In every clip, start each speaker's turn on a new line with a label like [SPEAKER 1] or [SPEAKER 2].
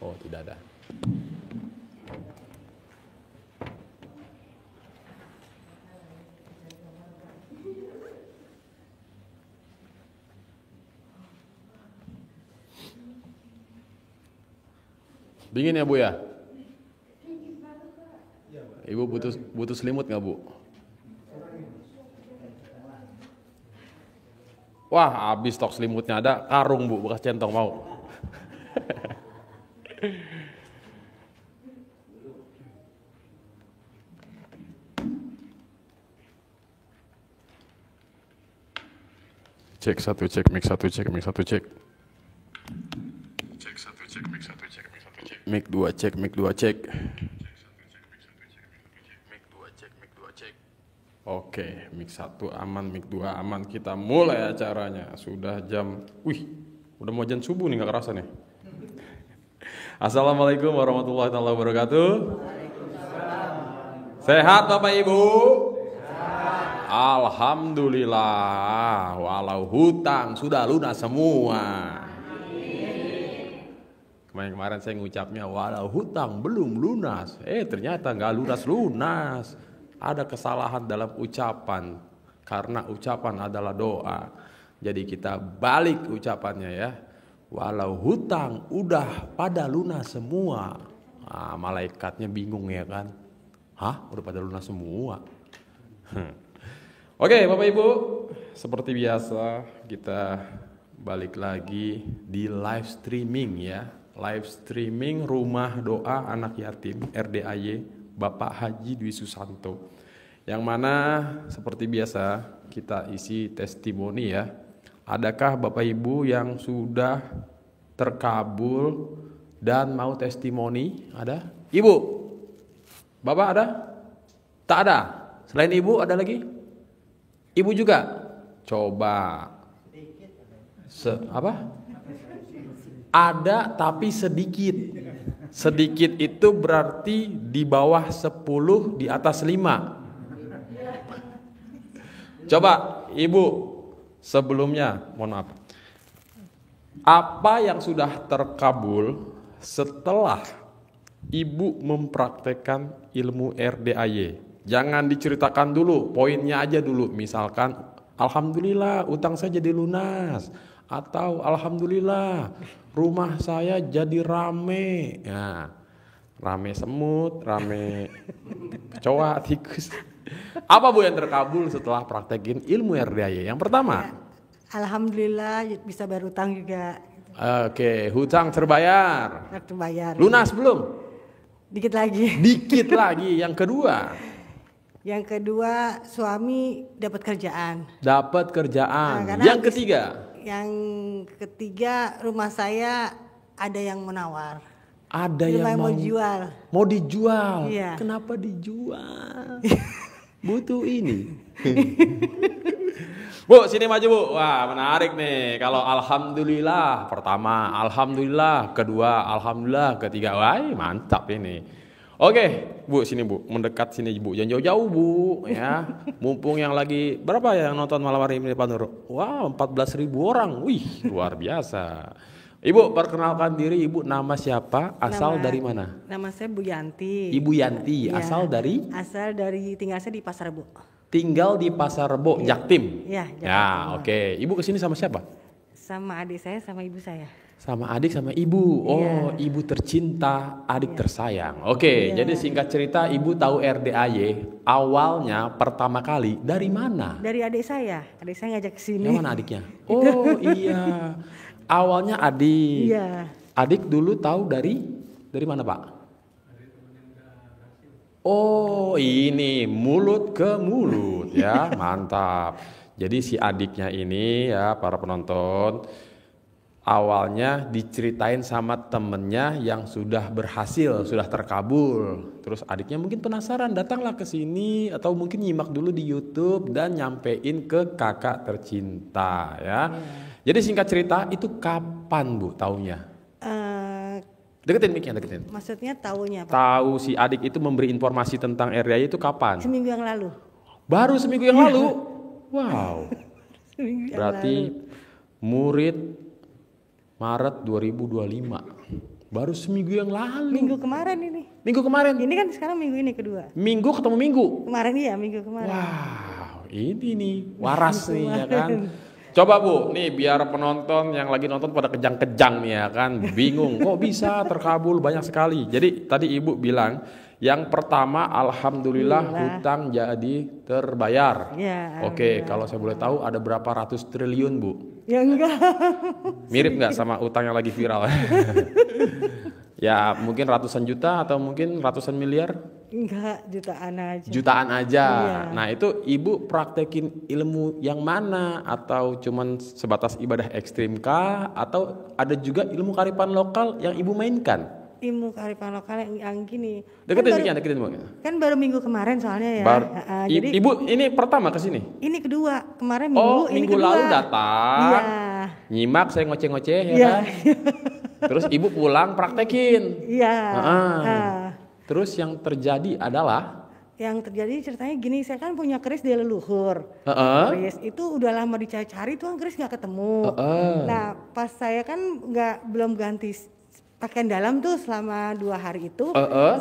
[SPEAKER 1] Oh, tidak ada. Dingin ya Bu ya? Ibu butuh selimut nggak Bu? Wah, habis stok selimutnya ada, karung Bu, bekas centong mau. Cek satu, cek mic satu, cek mic satu, cek. Cek satu, cek mic satu, cek mic satu, cek. Mic dua, cek mic dua, cek. Mic dua, cek mic dua, cek. Oke, mic satu aman, mic dua aman. Kita mulai acaranya. Sudah jam, udah mau jam subuh nih, nggak kerasa nih. Assalamualaikum warahmatullahi wabarakatuh. Sehat Bapak Ibu? Alhamdulillah, walau hutang sudah lunas semua. Kemarin saya ngucapnya walau hutang belum lunas. Ternyata nggak lunas-lunas. Ada kesalahan dalam ucapan. Karena ucapan adalah doa. Jadi kita balik ucapannya ya. Walau hutang udah pada lunas semua. Malaikatnya bingung ya kan. Hah? Udah pada lunas semua? Oke Bapak Ibu, seperti biasa kita balik lagi di live streaming ya. Live streaming Rumah Doa Anak Yatim RDAY Bapak Haji Dwi Susanto. Yang mana seperti biasa kita isi testimoni ya. Adakah Bapak Ibu yang sudah terkabul dan mau testimoni? Ada? Ibu? Bapak ada? Tak ada? Selain Ibu ada lagi? Ibu juga? Coba. Apa? Ada tapi sedikit. Sedikit itu berarti di bawah 10, di atas 5. Coba Ibu sebelumnya, mohon maaf. Apa yang sudah terkabul setelah Ibu mempraktekkan ilmu RDAY? Jangan diceritakan dulu, poinnya aja dulu. Misalkan, alhamdulillah utang saya jadi lunas. Atau alhamdulillah rumah saya jadi rame. Ya, rame semut, rame kecoa, tikus. Apa Bu yang terkabul setelah praktekin ilmu RDAY? Yang pertama.
[SPEAKER 2] Alhamdulillah bisa bayar utang juga.
[SPEAKER 1] Oke, hutang terbayar.
[SPEAKER 2] Terbayar.
[SPEAKER 1] Lunas belum?
[SPEAKER 2] Dikit lagi.
[SPEAKER 1] Dikit lagi. Yang kedua.
[SPEAKER 2] Yang kedua, suami dapat kerjaan.
[SPEAKER 1] Dapat kerjaan. Yang ketiga.
[SPEAKER 2] Yang ketiga, rumah saya ada yang menawar.
[SPEAKER 1] Ada yang
[SPEAKER 2] mau jual.
[SPEAKER 1] Mau dijual.
[SPEAKER 2] Iya.
[SPEAKER 1] Kenapa dijual? Butuh ini. Bu, sini maju Bu. Wah, menarik nih. Kalau alhamdulillah pertama, alhamdulillah kedua, alhamdulillah ketiga. Wah, mantap ini. Oke, Bu, sini Bu, mendekat sini Bu, jangan jauh-jauh Bu, ya. Mumpung yang lagi berapa ya yang nonton malam hari ini Pak Nur? Wow, 14.000 orang, wih luar biasa. Ibu perkenalkan diri, Ibu nama siapa, asal dari mana?
[SPEAKER 2] Nama saya Bu Yanti.
[SPEAKER 1] Ibu Yanti, ya. Asal dari?
[SPEAKER 2] Asal dari, tinggal saya di Pasar Rebo.
[SPEAKER 1] Tinggal di Pasar Rebo, ya. Jaktim?
[SPEAKER 2] Iya, Jaktim.
[SPEAKER 1] Ya, oke. Ibu kesini sama siapa?
[SPEAKER 2] Sama adik saya, sama ibu saya.
[SPEAKER 1] Sama adik sama ibu. Oh, iya. Ibu tercinta, adik tersayang. Oke, jadi singkat cerita Ibu tahu RDAY awalnya pertama kali dari mana?
[SPEAKER 2] Dari adik saya. Adik saya ngajak ke sini.
[SPEAKER 1] Yang mana adiknya? Oh, iya. Awalnya adik.
[SPEAKER 2] Iya.
[SPEAKER 1] Adik dulu tahu dari mana, Pak? Oh, ini mulut ke mulut ya. Mantap. Jadi si adiknya ini ya, para penonton, awalnya diceritain sama temennya yang sudah berhasil, sudah terkabul. Terus adiknya mungkin penasaran, datanglah ke sini atau mungkin nyimak dulu di YouTube dan nyampein ke kakak tercinta ya. Jadi singkat cerita itu kapan Bu taunya? Deketin mic-nya, deketin.
[SPEAKER 2] Maksudnya taunya Pak?
[SPEAKER 1] Tahu si adik itu memberi informasi tentang RDAY itu kapan?
[SPEAKER 2] Seminggu yang lalu.
[SPEAKER 1] Baru seminggu yang lalu? Wow. Berarti murid Maret 2025. Baru seminggu yang lalu.
[SPEAKER 2] Minggu kemarin ini.
[SPEAKER 1] Minggu kemarin.
[SPEAKER 2] Ini kan sekarang minggu ini kedua.
[SPEAKER 1] Minggu ketemu minggu.
[SPEAKER 2] Kemarin iya, minggu kemarin.
[SPEAKER 1] Wow, ini nih waras nih ya kan. Coba Bu, nih biar penonton yang lagi nonton pada kejang-kejang nih ya kan, bingung kok bisa terkabul banyak sekali. Jadi tadi Ibu bilang yang pertama alhamdulillah hutang jadi terbayar.
[SPEAKER 2] Ya,
[SPEAKER 1] Oke, kalau saya boleh tahu ada berapa ratus triliun Bu?
[SPEAKER 2] Ya enggak.
[SPEAKER 1] Mirip nggak sama utang yang lagi viral? Ya mungkin ratusan juta atau mungkin ratusan miliar?
[SPEAKER 2] Enggak, jutaan aja.
[SPEAKER 1] Jutaan aja.
[SPEAKER 2] Iya.
[SPEAKER 1] Nah itu Ibu praktekin ilmu yang mana? Atau cuman sebatas ibadah ekstrim kah? Atau ada juga ilmu kearifan lokal yang Ibu mainkan?
[SPEAKER 2] Ilmu kearifan lokal yang gini.
[SPEAKER 1] Deketin Bu.
[SPEAKER 2] Kan baru minggu kemarin soalnya ya.
[SPEAKER 1] Jadi Ibu ini pertama ke sini?
[SPEAKER 2] Ini kedua, kemarin minggu, ini
[SPEAKER 1] minggu
[SPEAKER 2] kedua.
[SPEAKER 1] lalu datang.
[SPEAKER 2] Iya.
[SPEAKER 1] Nyimak saya ngoceh-ngoceh ya
[SPEAKER 2] Iya.
[SPEAKER 1] kan? Terus Ibu pulang praktekin.
[SPEAKER 2] Iya.
[SPEAKER 1] Terus yang terjadi adalah?
[SPEAKER 2] Yang terjadi ceritanya gini, saya kan punya keris di leluhur. Keris itu udah lama dicari-cari tuh keris nggak ketemu. Nah pas saya kan belum ganti pakaian dalam tuh selama 2 hari itu,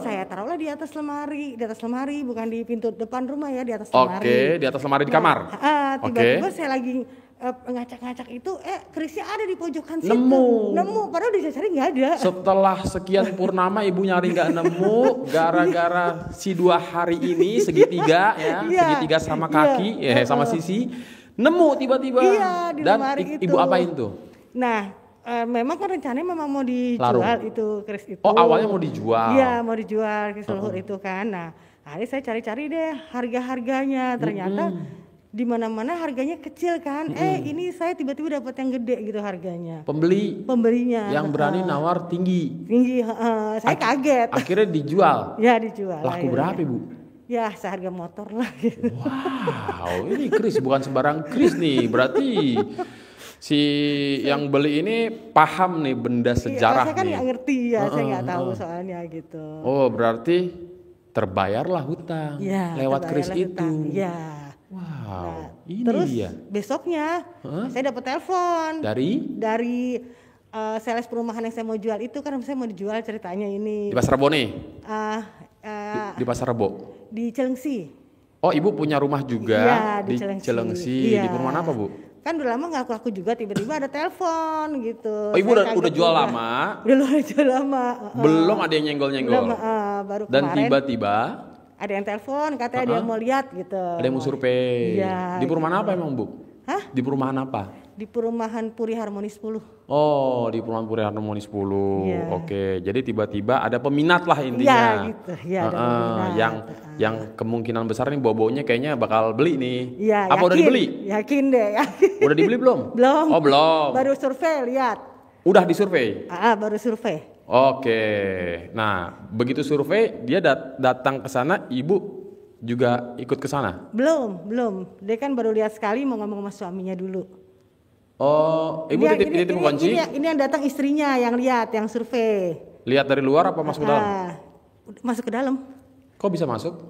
[SPEAKER 2] saya taruhlah di atas lemari, bukan di pintu depan rumah ya, di atas lemari.
[SPEAKER 1] Oke, di atas lemari di kamar.
[SPEAKER 2] Tiba-tiba saya lagi ngacak-ngacak itu, kerisnya ada di pojokan situ.
[SPEAKER 1] Nemu,
[SPEAKER 2] padahal dicari nggak ada.
[SPEAKER 1] Setelah sekian purnama Ibu nyari nggak nemu, gara-gara si 2 hari ini segitiga ya, segitiga sama kaki, sama sisi, nemu tiba-tiba.
[SPEAKER 2] Iya, di
[SPEAKER 1] dan
[SPEAKER 2] lemari itu.
[SPEAKER 1] Ibu apain tuh?
[SPEAKER 2] Nah. Memang kan rencananya memang mau dijual itu keris itu.
[SPEAKER 1] Oh awalnya mau dijual?
[SPEAKER 2] Iya mau dijual keris leluhur itu kan. Nah hari saya cari-cari deh harga-harganya. Ternyata di mana-mana harganya kecil kan. Ini saya tiba-tiba dapat yang gede gitu harganya. Pembelinya.
[SPEAKER 1] Yang berani nawar tinggi.
[SPEAKER 2] Saya kaget.
[SPEAKER 1] Akhirnya dijual?
[SPEAKER 2] Ya dijual.
[SPEAKER 1] Laku berapa Bu?
[SPEAKER 2] Ya seharga motor lah gitu.
[SPEAKER 1] Wow ini keris bukan sembarang keris nih berarti. Si yang beli ini paham nih benda sejarah
[SPEAKER 2] saya kan
[SPEAKER 1] nih.
[SPEAKER 2] nggak ngerti ya, saya nggak tahu soalnya gitu.
[SPEAKER 1] Oh berarti terbayarlah hutang lewat keris itu.
[SPEAKER 2] Iya.
[SPEAKER 1] Wow. Ini
[SPEAKER 2] terus
[SPEAKER 1] dia.
[SPEAKER 2] Besoknya saya dapat telepon dari sales perumahan yang saya mau jual itu, kan saya mau dijual ceritanya ini.
[SPEAKER 1] Di Pasar Rebo nih? Di Pasar Rebo?
[SPEAKER 2] Di Cilengsi.
[SPEAKER 1] Oh Ibu punya rumah juga
[SPEAKER 2] di
[SPEAKER 1] Cilengsi. Di perumahan apa Bu?
[SPEAKER 2] Kan udah lama nggak laku juga, tiba-tiba ada telepon gitu.
[SPEAKER 1] Oh Ibu udah jual lama?
[SPEAKER 2] Udah jual lama.
[SPEAKER 1] Belum ada yang nyenggol-nyenggol?
[SPEAKER 2] Baru
[SPEAKER 1] dan
[SPEAKER 2] kemarin.
[SPEAKER 1] tiba-tiba?
[SPEAKER 2] Ada yang telepon katanya dia mau lihat gitu.
[SPEAKER 1] Ada yang mau survei?
[SPEAKER 2] Iya.
[SPEAKER 1] Di perumahan apa emang Bu?
[SPEAKER 2] Hah?
[SPEAKER 1] Di perumahan apa?
[SPEAKER 2] Di perumahan Puri Harmoni 10.
[SPEAKER 1] Oh, di perumahan Puri Harmoni 10.
[SPEAKER 2] Iya.
[SPEAKER 1] Oke, jadi tiba-tiba ada peminat lah intinya.
[SPEAKER 2] Iya gitu. Iya, ada peminat.
[SPEAKER 1] Yang kemungkinan besar nih bobonya kayaknya bakal beli nih.
[SPEAKER 2] Iya,
[SPEAKER 1] apa udah dibeli?
[SPEAKER 2] Yakin deh, yakin.
[SPEAKER 1] Udah dibeli belum?
[SPEAKER 2] Belum.
[SPEAKER 1] Oh, belum.
[SPEAKER 2] Baru survei, lihat.
[SPEAKER 1] Udah disurvei?
[SPEAKER 2] Baru survei.
[SPEAKER 1] Oke. Nah, begitu survei dia datang ke sana, Ibu juga ikut ke sana?
[SPEAKER 2] Belum. Dia kan baru lihat sekali, mau ngomong sama suaminya dulu.
[SPEAKER 1] Oh, Ibu titip kunci?
[SPEAKER 2] Ini yang datang istrinya yang lihat, yang survei.
[SPEAKER 1] Lihat dari luar apa masuk ke dalam?
[SPEAKER 2] Masuk ke dalam.
[SPEAKER 1] Kok bisa masuk?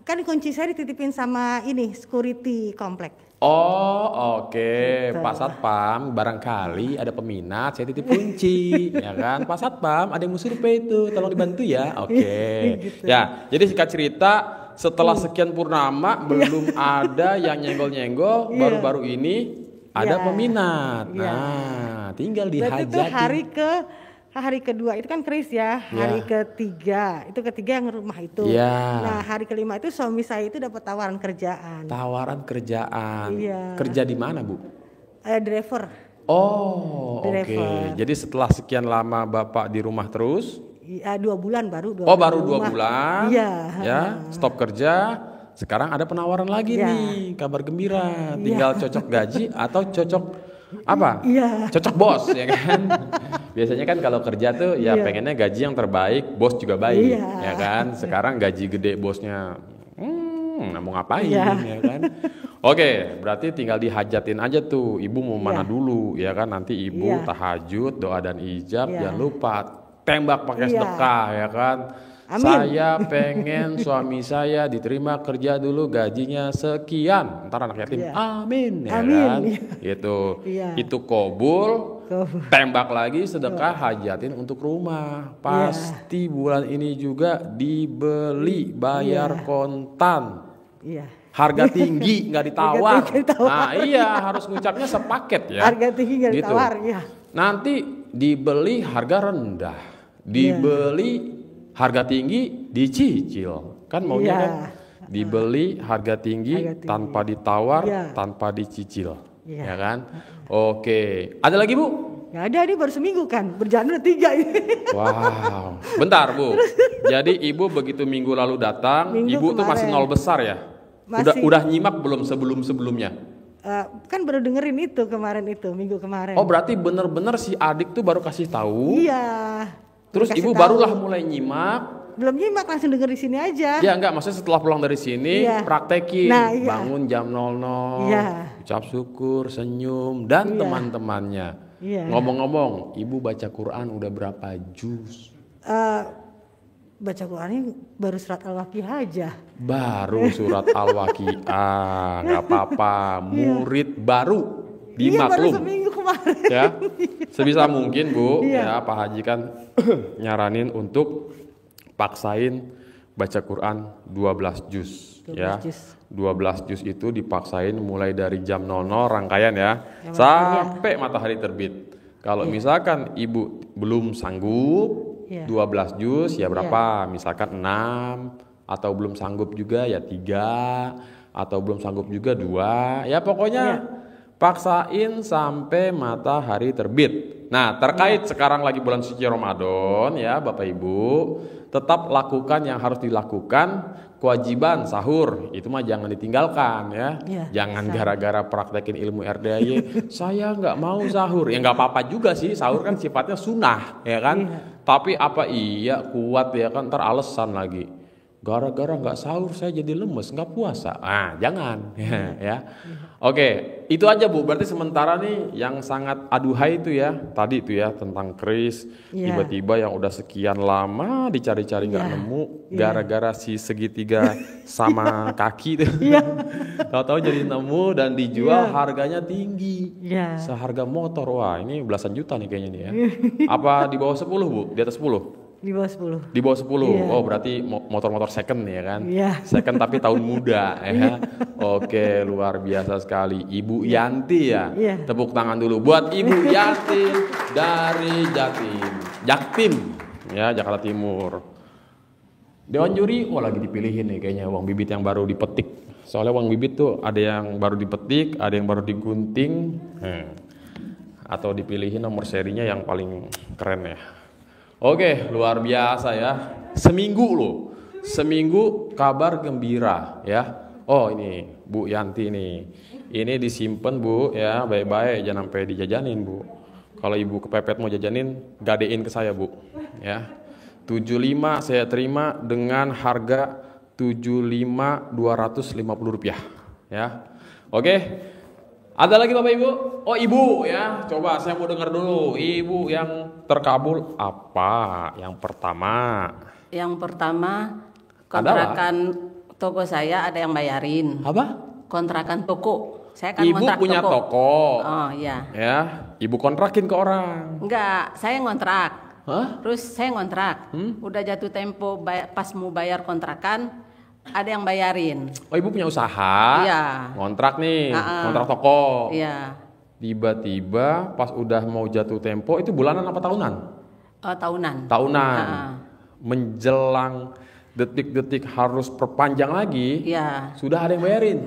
[SPEAKER 2] Kan kunci saya dititipin sama ini, security komplek.
[SPEAKER 1] Oh oke. Pak Satpam barangkali ada peminat saya titip kunci ya kan. Pak Satpam ada yang mau survei itu, tolong dibantu ya. Oke.
[SPEAKER 2] Gitu.
[SPEAKER 1] Ya jadi singkat cerita setelah sekian purnama belum ada yang nyenggol-nyenggol, baru-baru ini ada peminat. Nah tinggal dihajatin.
[SPEAKER 2] Itu hari kedua itu kan keris ya, hari ketiga yang rumah itu. Nah hari kelima itu suami saya itu dapat tawaran kerjaan.
[SPEAKER 1] Iya. Kerja di mana Bu?
[SPEAKER 2] Driver.
[SPEAKER 1] Oh oke. Jadi setelah sekian lama Bapak di rumah terus?
[SPEAKER 2] 2 bulan baru.
[SPEAKER 1] Baru 2 bulan?
[SPEAKER 2] Iya.
[SPEAKER 1] Ya stop kerja. Sekarang ada penawaran lagi nih, kabar gembira. Tinggal cocok gaji atau cocok apa? Cocok bos ya kan. Biasanya kan kalau kerja tuh ya pengennya gaji yang terbaik, bos juga baik ya kan. Sekarang gaji gede bosnya mau ngapain ya kan. Oke, berarti tinggal dihajatin aja tuh. Ibu mau mana dulu ya kan. Nanti ibu tahajud, doa dan ijab, jangan lupa tembak pakai sedekah ya kan. Amin. Saya pengen suami saya diterima kerja dulu gajinya sekian, ntar anak yatim amin ya kan. Itu kabul. Tembak lagi sedekah hajatin untuk rumah. Pasti bulan ini juga dibeli, bayar kontan.
[SPEAKER 2] Iya.
[SPEAKER 1] Harga tinggi nggak ditawar. Nah iya harus ngucapnya sepaket ya.
[SPEAKER 2] Harga tinggi nggak ditawar ya.
[SPEAKER 1] Nanti dibeli harga rendah, dibeli harga tinggi dicicil. Kan maunya kan dibeli harga tinggi tanpa ditawar, tanpa dicicil. Ya kan? Oke. Ada lagi Bu?
[SPEAKER 2] Nggak ada, ini baru seminggu kan, berjalan udah 3 ini.
[SPEAKER 1] Wow, bentar Bu. Jadi Ibu begitu minggu lalu datang, Ibu tuh masih 0 besar ya? Udah nyimak belum sebelumnya?
[SPEAKER 2] Kan baru dengerin itu kemarin minggu kemarin.
[SPEAKER 1] Oh berarti bener-bener si adik tuh baru kasih tahu?
[SPEAKER 2] Iya.
[SPEAKER 1] Terus Ibu barulah mulai nyimak?
[SPEAKER 2] Belum nyimak, langsung denger di sini aja.
[SPEAKER 1] Ya enggak, maksudnya setelah pulang dari sini praktekin. Bangun jam 00, ucap syukur, senyum, dan teman-temannya. Ngomong-ngomong, Ibu baca Quran udah berapa juz?
[SPEAKER 2] Baca Qurannya baru surat Al-Waqiah aja.
[SPEAKER 1] Baru surat Al-Waqiah, nggak apa-apa. Murid baru dimaklum.
[SPEAKER 2] Baru seminggu kemarin.
[SPEAKER 1] Ya, sebisa mungkin Bu, ya Pak Haji kan nyaranin untuk paksain baca Quran 12 juz. 12 juz itu dipaksain mulai dari jam 00 rangkaian ya, sampai matahari terbit. Kalau misalkan Ibu belum sanggup 12 juz ya berapa? Misalkan 6, atau belum sanggup juga ya 3, atau belum sanggup juga 2. Ya pokoknya paksain sampai matahari terbit. Nah, terkait sekarang lagi bulan suci Ramadan ya Bapak Ibu, tetap lakukan yang harus dilakukan. Kewajiban sahur itu mah jangan ditinggalkan ya. Jangan gara-gara praktekin ilmu RDAY saya nggak mau sahur. Ya nggak apa-apa juga sih, sahur kan sifatnya sunnah ya kan. Tapi apa iya kuat ya kan, ntar alasan lagi. Gara-gara nggak sahur saya jadi lemes, nggak puasa. Ah jangan ya. Oke, itu aja Bu. Berarti sementara nih yang sangat aduhai itu ya, tadi itu ya tentang kris. Tiba-tiba yang udah sekian lama dicari-cari nggak nemu, gara-gara si segitiga sama kaki itu. Tahu-tahu jadi nemu dan dijual harganya tinggi. Seharga motor. Wah ini belasan juta nih kayaknya nih ya. Apa di bawah 10 Bu? Di atas 10?
[SPEAKER 2] Di bawah 10.
[SPEAKER 1] Di bawah 10. Oh, berarti motor-motor second ya kan? Second tapi tahun muda ya. Oke, luar biasa sekali. Ibu Yanti ya. Tepuk tangan dulu buat Ibu Yanti dari Jaktim ya, Jakarta Timur. Dewan juri lagi dipilihin nih kayaknya uang bibit yang baru dipetik. Soalnya uang bibit tuh ada yang baru dipetik, ada yang baru digunting. Atau dipilihin nomor serinya yang paling keren ya. Oke, luar biasa ya. Seminggu loh. Seminggu kabar gembira ya. Oh ini Bu Yanti nih. Ini disimpan Bu ya, baik-baik jangan sampai dijajanin Bu. Kalau Ibu kepepet mau jajanin, gadein ke saya Bu. Ya. 75 saya terima dengan harga 75.250 rupiah ya. Oke. Ada lagi Bapak Ibu? Oh Ibu ya, coba saya mau dengar dulu. Ibu yang terkabul apa? Yang pertama?
[SPEAKER 3] Yang pertama kontrakan toko saya ada yang bayarin.
[SPEAKER 1] Apa?
[SPEAKER 3] Kontrakan toko. Saya kan
[SPEAKER 1] Ibu
[SPEAKER 3] kontrak
[SPEAKER 1] punya toko.
[SPEAKER 3] Oh iya.
[SPEAKER 1] Ya, Ibu kontrakin ke orang.
[SPEAKER 3] Enggak, saya ngontrak.
[SPEAKER 1] Hah?
[SPEAKER 3] Terus saya ngontrak. Udah jatuh tempo pas mau bayar kontrakan. Ada yang bayarin. Oh
[SPEAKER 1] Ibu punya usaha?
[SPEAKER 3] Iya.
[SPEAKER 1] Ngontrak nih, ngontrak toko.
[SPEAKER 3] Iya.
[SPEAKER 1] Tiba-tiba pas udah mau jatuh tempo itu bulanan apa tahunan?
[SPEAKER 3] Tahunan.
[SPEAKER 1] Tahunan. Menjelang detik-detik harus perpanjang lagi.
[SPEAKER 3] Iya.
[SPEAKER 1] Sudah ada yang bayarin?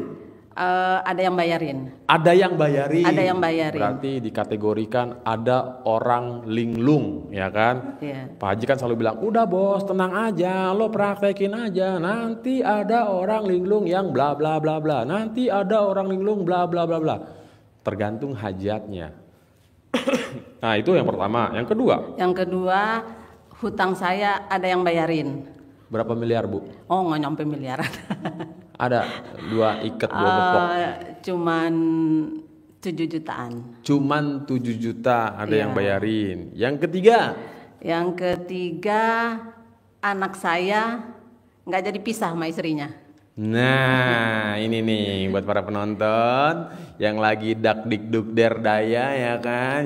[SPEAKER 3] Ada yang bayarin.
[SPEAKER 1] Ada yang bayarin.
[SPEAKER 3] Ada yang bayarin.
[SPEAKER 1] Berarti dikategorikan ada orang linglung, ya kan?
[SPEAKER 3] Iya.
[SPEAKER 1] Pak Haji kan selalu bilang, udah bos tenang aja, lo praktekin aja. Nanti ada orang linglung yang bla bla bla bla. Nanti ada orang linglung bla bla bla bla. Tergantung hajatnya. Nah itu yang pertama. Yang kedua?
[SPEAKER 3] Yang kedua hutang saya ada yang bayarin.
[SPEAKER 1] Berapa miliar Bu?
[SPEAKER 3] Oh nggak nyampe miliaran.
[SPEAKER 1] Ada 2 ikat 2 gepok.
[SPEAKER 3] Cuman 7 jutaan.
[SPEAKER 1] Cuman 7 juta ada yang bayarin. Yang ketiga?
[SPEAKER 3] Yang ketiga anak saya nggak jadi pisah sama istrinya.
[SPEAKER 1] Nah, ini nih buat para penonton yang lagi dak dik duk der daya ya kan,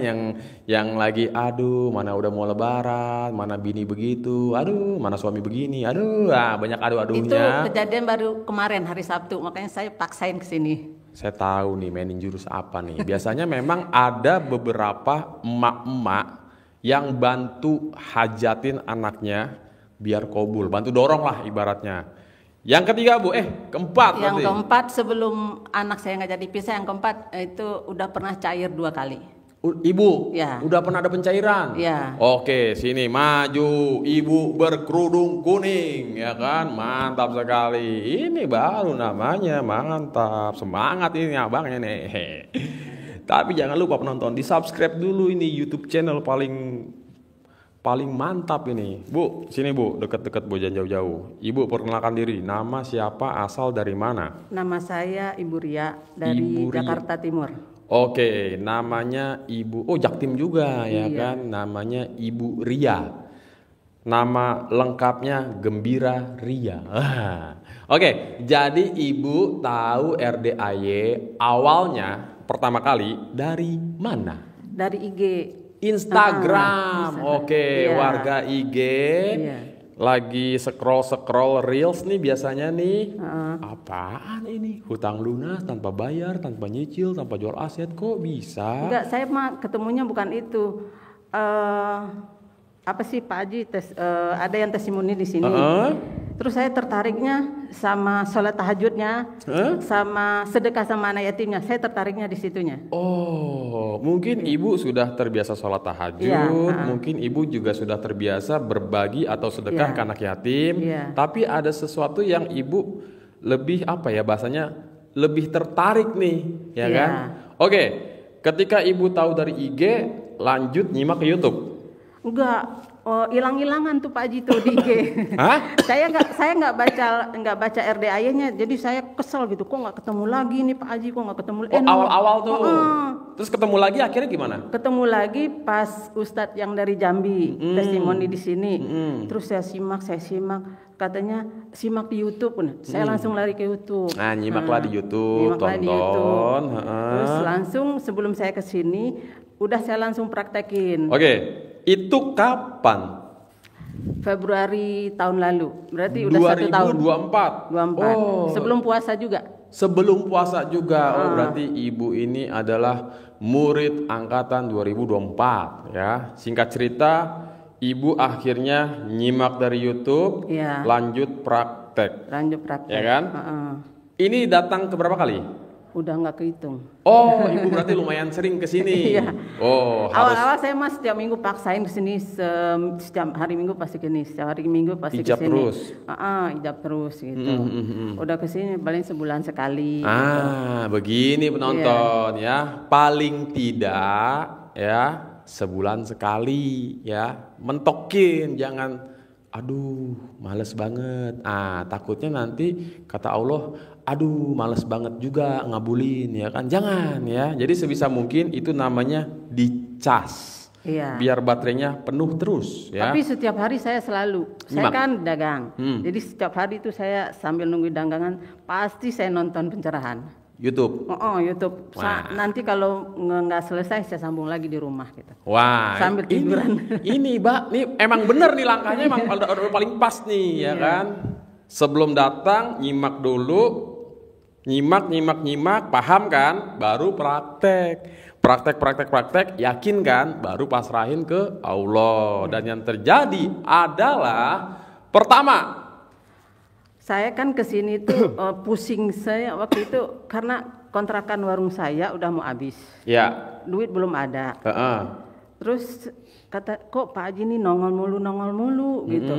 [SPEAKER 1] yang lagi aduh mana udah mau lebaran, mana bini begitu, aduh mana suami begini, aduh banyak aduh-aduhnya.
[SPEAKER 3] Itu kejadian baru kemarin hari Sabtu, makanya saya paksain ke sini.
[SPEAKER 1] Saya tahu nih mainin jurus apa nih. Biasanya memang ada beberapa emak-emak yang bantu hajatin anaknya biar kobul, bantu dorong lah ibaratnya. Yang ketiga Bu, keempat.
[SPEAKER 3] Yang keempat sebelum anak saya nggak jadi pisah, yang keempat itu udah pernah cair 2 kali.
[SPEAKER 1] Ibu,
[SPEAKER 3] ya.
[SPEAKER 1] Udah pernah ada pencairan?
[SPEAKER 3] Ya.
[SPEAKER 1] Oke, sini maju, ibu berkerudung kuning, ya kan? Mantap sekali. Ini baru namanya mantap. Semangat ini abangnya nih. Tapi jangan lupa penonton, di subscribe dulu ini YouTube channel paling mantap ini. Bu, sini Bu, deket-deket Bu, jangan jauh-jauh. Ibu perkenalkan diri, nama siapa, asal dari mana?
[SPEAKER 3] Nama saya Ibu Ria dari Jakarta Timur.
[SPEAKER 1] Oke, namanya Ibu, Jaktim juga ya kan? Namanya Ibu Ria. Nama lengkapnya Gembira Ria. Oke, jadi Ibu tahu RDAY awalnya pertama kali dari mana?
[SPEAKER 3] Dari IG.
[SPEAKER 1] Instagram. Oke, warga IG lagi scroll reels nih biasanya nih. Apaan ini? Hutang lunas tanpa bayar, tanpa nyicil, tanpa jual aset, kok bisa?
[SPEAKER 3] Enggak, saya mah ketemunya bukan itu. Apa sih Pak Haji? Ada yang testimoni di sini. Terus saya tertariknya sama sholat tahajudnya, sama sedekah sama anak yatimnya. Saya tertariknya di situnya.
[SPEAKER 1] Oh, mungkin Ibu sudah terbiasa sholat tahajud, mungkin Ibu juga sudah terbiasa berbagi atau sedekah ke anak yatim. Tapi ada sesuatu yang Ibu lebih bahasanya lebih tertarik nih, ya kan? Oke, ketika Ibu tahu dari IG, lanjut nyimak ke YouTube.
[SPEAKER 3] Enggak. Hilang-hilangan tuh Pak Haji tuh di IG.
[SPEAKER 1] Hah?
[SPEAKER 3] Saya nggak baca RDAY-nya, jadi saya kesel gitu. Kok nggak ketemu lagi nih Pak Haji? Kok nggak ketemu?
[SPEAKER 1] Awal-awal tuh. Terus ketemu lagi akhirnya gimana?
[SPEAKER 3] Ketemu lagi pas Ustadz yang dari Jambi testimoni di sini. Terus saya simak, katanya simak di YouTube. Saya langsung lari ke YouTube.
[SPEAKER 1] Nah, nyimaklah di YouTube, tonton.
[SPEAKER 3] Terus langsung sebelum saya ke sini, udah saya langsung praktekin.
[SPEAKER 1] Oke. Itu kapan?
[SPEAKER 3] Februari tahun lalu. Berarti udah 1 tahun.
[SPEAKER 1] 2024.
[SPEAKER 3] Sebelum puasa juga.
[SPEAKER 1] Sebelum puasa juga. Berarti Ibu ini adalah murid angkatan 2024 ya. Singkat cerita, Ibu akhirnya nyimak dari YouTube, lanjut praktek. Ya kan? Ini datang ke berapa kali?
[SPEAKER 3] Udah nggak kehitung.
[SPEAKER 1] Oh, Ibu berarti lumayan sering ke sini. Oh,
[SPEAKER 3] awal-awal saya mas setiap minggu paksain ke sini, setiap hari Minggu pasti ke sini, setiap hari Minggu pasti ke sini. Ijab terus gitu. Udah ke sini paling sebulan sekali.
[SPEAKER 1] Begini penonton ya. Paling tidak ya sebulan sekali ya. Mentokin, jangan aduh males banget. Takutnya nanti kata Allah, aduh males banget juga ngabulin ya kan. Jangan ya. Jadi sebisa mungkin itu namanya dicas. Biar baterainya penuh terus ya.
[SPEAKER 3] Tapi setiap hari saya selalu, saya kan dagang. Jadi setiap hari itu saya sambil nunggu dagangan pasti saya nonton pencerahan.
[SPEAKER 1] YouTube.
[SPEAKER 3] YouTube. Nanti kalau nggak selesai saya sambung lagi di rumah gitu.
[SPEAKER 1] Wah.
[SPEAKER 3] Sambil tiduran.
[SPEAKER 1] Ini Mbak, nih emang bener nih langkahnya emang paling pas nih ya kan. Sebelum datang nyimak dulu, nyimak, paham kan? Baru praktek, yakin kan? Baru pasrahin ke Allah. Dan yang terjadi adalah pertama,
[SPEAKER 3] saya kan kesini tuh pusing saya waktu itu karena kontrakan warung saya udah mau habis. Duit belum ada. Terus kata kok Pak Haji ini nongol mulu gitu.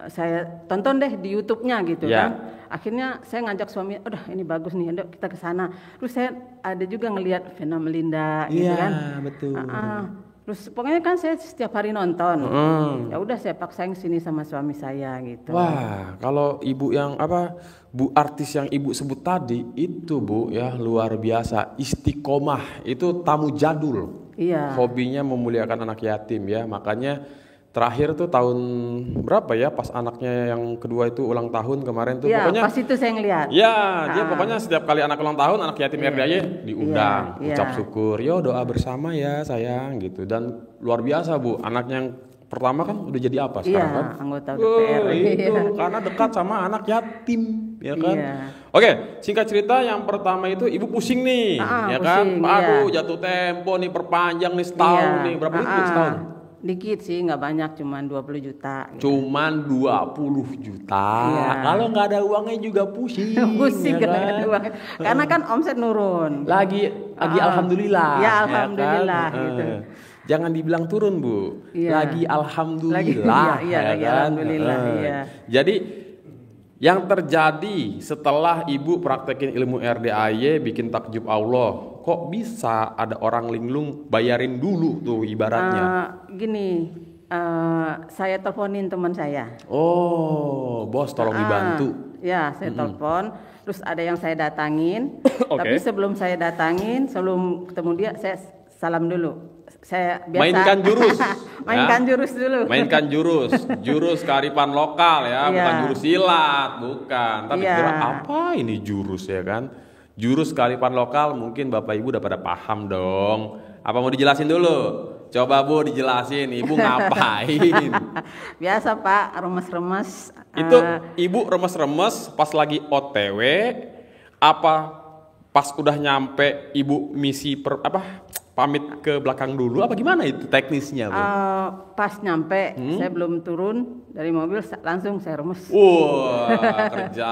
[SPEAKER 3] Saya tonton deh di YouTube-nya gitu kan. Akhirnya saya ngajak suami, udah ini bagus nih, ayo kita ke sana. Terus saya ada juga ngelihat Vena Melinda gitu kan.
[SPEAKER 1] Betul.
[SPEAKER 3] Terus pokoknya kan saya setiap hari nonton. Ya udah saya paksain sini sama suami saya gitu.
[SPEAKER 1] Wah, kalau Ibu yang Bu artis yang Ibu sebut tadi itu Bu ya luar biasa, istiqomah, itu tamu jadul. Hobinya memuliakan anak yatim ya. Makanya terakhir tuh tahun berapa ya, pas anaknya yang kedua itu ulang tahun kemarin tuh,
[SPEAKER 3] ya,
[SPEAKER 1] pokoknya
[SPEAKER 3] pas itu saya ngeliat.
[SPEAKER 1] Ya, dia pokoknya setiap kali anak ulang tahun, anak yatim RDAY diundang, ucap syukur, yo doa bersama ya sayang gitu. Dan luar biasa Bu, anaknya yang pertama kan udah jadi apa sekarang kan?
[SPEAKER 3] Anggota DPR.
[SPEAKER 1] Itu karena dekat sama anak yatim, ya kan? Oke, singkat cerita yang pertama itu ibu pusing nih, ya kan? Aduh, jatuh tempo nih, perpanjang nih setahun nih, berapa duit setahun?
[SPEAKER 3] Dikit sih, nggak banyak, cuman 20 juta.
[SPEAKER 1] Gitu. Cuman 20 juta. Kalau nggak ada uangnya juga pusing.
[SPEAKER 3] Pusing
[SPEAKER 1] ya kan?
[SPEAKER 3] ada uang. Karena kan omset nurun.
[SPEAKER 1] Lagi alhamdulillah.
[SPEAKER 3] Ya alhamdulillah.
[SPEAKER 1] Ya kan?
[SPEAKER 3] Gitu.
[SPEAKER 1] Jangan dibilang turun Bu. Lagi alhamdulillah.
[SPEAKER 3] Iya, lagi
[SPEAKER 1] kan?
[SPEAKER 3] alhamdulillah. Iya.
[SPEAKER 1] Jadi yang terjadi setelah ibu praktekin ilmu RDAY bikin takjub Allah, kok bisa ada orang linglung bayarin dulu tuh ibaratnya?
[SPEAKER 3] Gini, saya teleponin teman saya.
[SPEAKER 1] Oh, bos tolong dibantu.
[SPEAKER 3] Ya, saya telepon. Terus ada yang saya datangin. Tapi sebelum saya datangin, sebelum ketemu dia, saya salam dulu. Saya biasa
[SPEAKER 1] mainkan jurus.
[SPEAKER 3] Mainkan jurus dulu.
[SPEAKER 1] Mainkan jurus kearifan lokal ya, bukan jurus silat, bukan. Tapi kira apa ini jurus ya kan? Jurus kearifan lokal mungkin Bapak Ibu udah pada paham dong. Apa mau dijelasin dulu? Coba Bu dijelasin, Ibu ngapain?
[SPEAKER 3] Biasa Pak, remes-remes.
[SPEAKER 1] Itu Ibu remes-remes pas lagi OTW, apa pas udah nyampe Ibu misi pamit ke belakang dulu, apa gimana itu teknisnya Bu?
[SPEAKER 3] Pas nyampe, saya belum turun dari mobil, langsung saya remes.
[SPEAKER 1] Kerja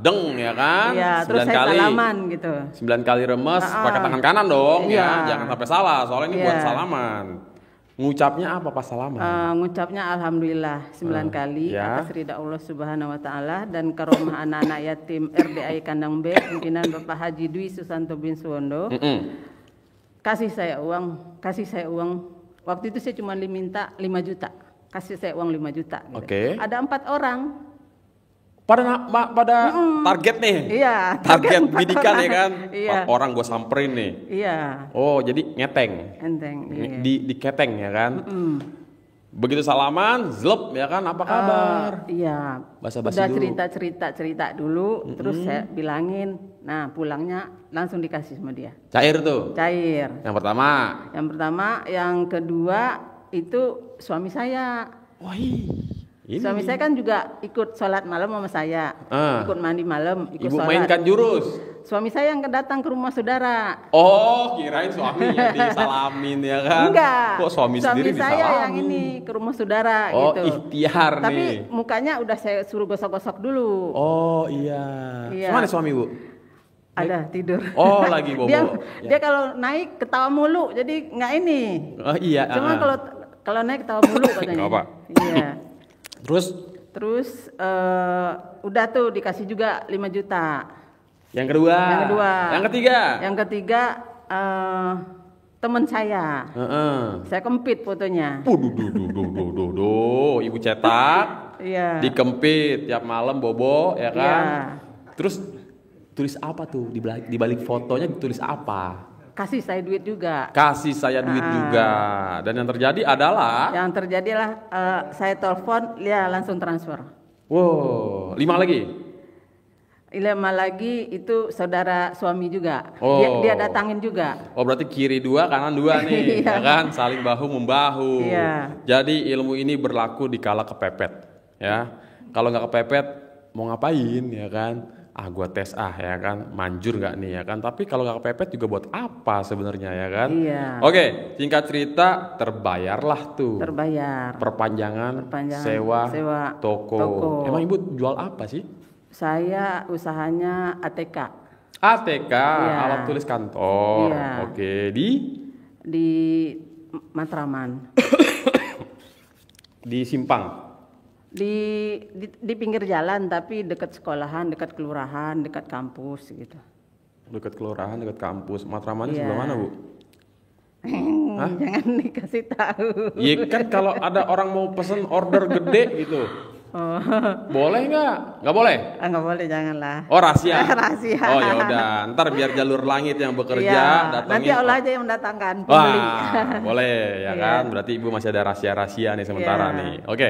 [SPEAKER 1] deng ya kan?
[SPEAKER 3] Iya, terus saya salaman gitu.
[SPEAKER 1] 9 kali remes, pakai tangan kanan dong ya, jangan sampai salah, soalnya ini buat salaman. Ngucapnya apa pas salaman?
[SPEAKER 3] Ngucapnya alhamdulillah 9 kali atas ridha Allah Subhanahu wa taala dan karomah anak-anak yatim RDAY Kandang B pimpinan Bapak Haji Dwi Susanto bin Suwondo. Kasih saya uang. Waktu itu saya cuma diminta 5 juta. Kasih saya uang 5 juta. Gitu. Ada 4 orang.
[SPEAKER 1] Pada target nih.
[SPEAKER 3] Iya.
[SPEAKER 1] Target bidikan ya kan. 4
[SPEAKER 3] Iya.
[SPEAKER 1] orang gue samperin nih.
[SPEAKER 3] Iya.
[SPEAKER 1] Oh jadi ngeteng.
[SPEAKER 3] Iya.
[SPEAKER 1] Diketeng ya kan. Begitu salaman, zlep ya kan, apa kabar?
[SPEAKER 3] Iya.
[SPEAKER 1] Basa-basi
[SPEAKER 3] udah
[SPEAKER 1] dulu.
[SPEAKER 3] cerita dulu, terus saya bilangin, nah pulangnya langsung dikasih sama dia.
[SPEAKER 1] Cair tuh?
[SPEAKER 3] Cair.
[SPEAKER 1] Yang pertama?
[SPEAKER 3] Yang kedua itu suami saya.
[SPEAKER 1] Wah,
[SPEAKER 3] suami saya kan juga ikut sholat malam sama saya, ikut mandi malam, ikut
[SPEAKER 1] Ibu
[SPEAKER 3] sholat.
[SPEAKER 1] mainkan jurus?
[SPEAKER 3] Suami saya yang datang ke rumah saudara.
[SPEAKER 1] Oh, kirain suaminya disalamin ya kan?
[SPEAKER 3] Enggak.
[SPEAKER 1] Kok suami sendiri disalamin?
[SPEAKER 3] Suami saya yang ini ke rumah saudara gitu.
[SPEAKER 1] Oh, ikhtiar nih.
[SPEAKER 3] Tapi mukanya udah saya suruh gosok-gosok dulu.
[SPEAKER 1] Oh iya. Mana suami Bu?
[SPEAKER 3] Ada tidur.
[SPEAKER 1] Oh lagi bobo.
[SPEAKER 3] Dia kalau naik ketawa mulu, jadi nggak ini.
[SPEAKER 1] Oh iya.
[SPEAKER 3] Cuma kalau naik ketawa mulu katanya.
[SPEAKER 1] Nggak apa.
[SPEAKER 3] Iya.
[SPEAKER 1] Terus
[SPEAKER 3] udah tuh dikasih juga 5 juta.
[SPEAKER 1] Yang kedua. Yang ketiga
[SPEAKER 3] teman saya. Saya kempit fotonya.
[SPEAKER 1] Ibu cetak.
[SPEAKER 3] Iya.
[SPEAKER 1] Dikempit tiap malam bobo ya kan. Iya. Terus tulis apa tuh di balik fotonya, ditulis apa?
[SPEAKER 3] Kasih saya duit juga.
[SPEAKER 1] Dan yang terjadi adalah?
[SPEAKER 3] Saya telepon, dia langsung transfer.
[SPEAKER 1] Wow, 5 lagi
[SPEAKER 3] itu saudara suami juga.
[SPEAKER 1] Oh.
[SPEAKER 3] Dia datangin juga.
[SPEAKER 1] Oh berarti kiri 2 kanan 2 nih, ya kan? Saling bahu membahu.
[SPEAKER 3] Iya.
[SPEAKER 1] Jadi ilmu ini berlaku di kala kepepet, ya. Kalau nggak kepepet mau ngapain, ya kan? Gua tes ya kan, manjur nggak nih ya kan? Tapi kalau nggak kepepet juga buat apa sebenarnya ya kan?
[SPEAKER 3] Iya.
[SPEAKER 1] Oke, singkat cerita terbayarlah tuh.
[SPEAKER 3] Terbayar.
[SPEAKER 1] Perpanjangan sewa toko. Emang ibu jual apa sih?
[SPEAKER 3] Saya usahanya ATK.
[SPEAKER 1] Iya. Alat tulis kantor. Iya. Oke,
[SPEAKER 3] di Matraman.
[SPEAKER 1] Di Simpang.
[SPEAKER 3] Di pinggir jalan tapi dekat sekolahan, dekat kelurahan, dekat kampus gitu.
[SPEAKER 1] Dekat kelurahan, dekat kampus. Matramannya sebelah mana, Bu?
[SPEAKER 3] Jangan dikasih tahu.
[SPEAKER 1] Iya kan kalau ada orang mau pesen order gede gitu.
[SPEAKER 3] Oh.
[SPEAKER 1] Boleh nggak? Nggak boleh?
[SPEAKER 3] Nggak boleh, janganlah.
[SPEAKER 1] Oh, rahasia.
[SPEAKER 3] Rahasia.
[SPEAKER 1] Oh ya udah, ntar biar jalur langit yang bekerja datangin.
[SPEAKER 3] Nanti Allah aja yang mendatangkan
[SPEAKER 1] pembeli. Wah, boleh ya kan? Berarti ibu masih ada rahasia-rahasia nih sementara nih. Oke.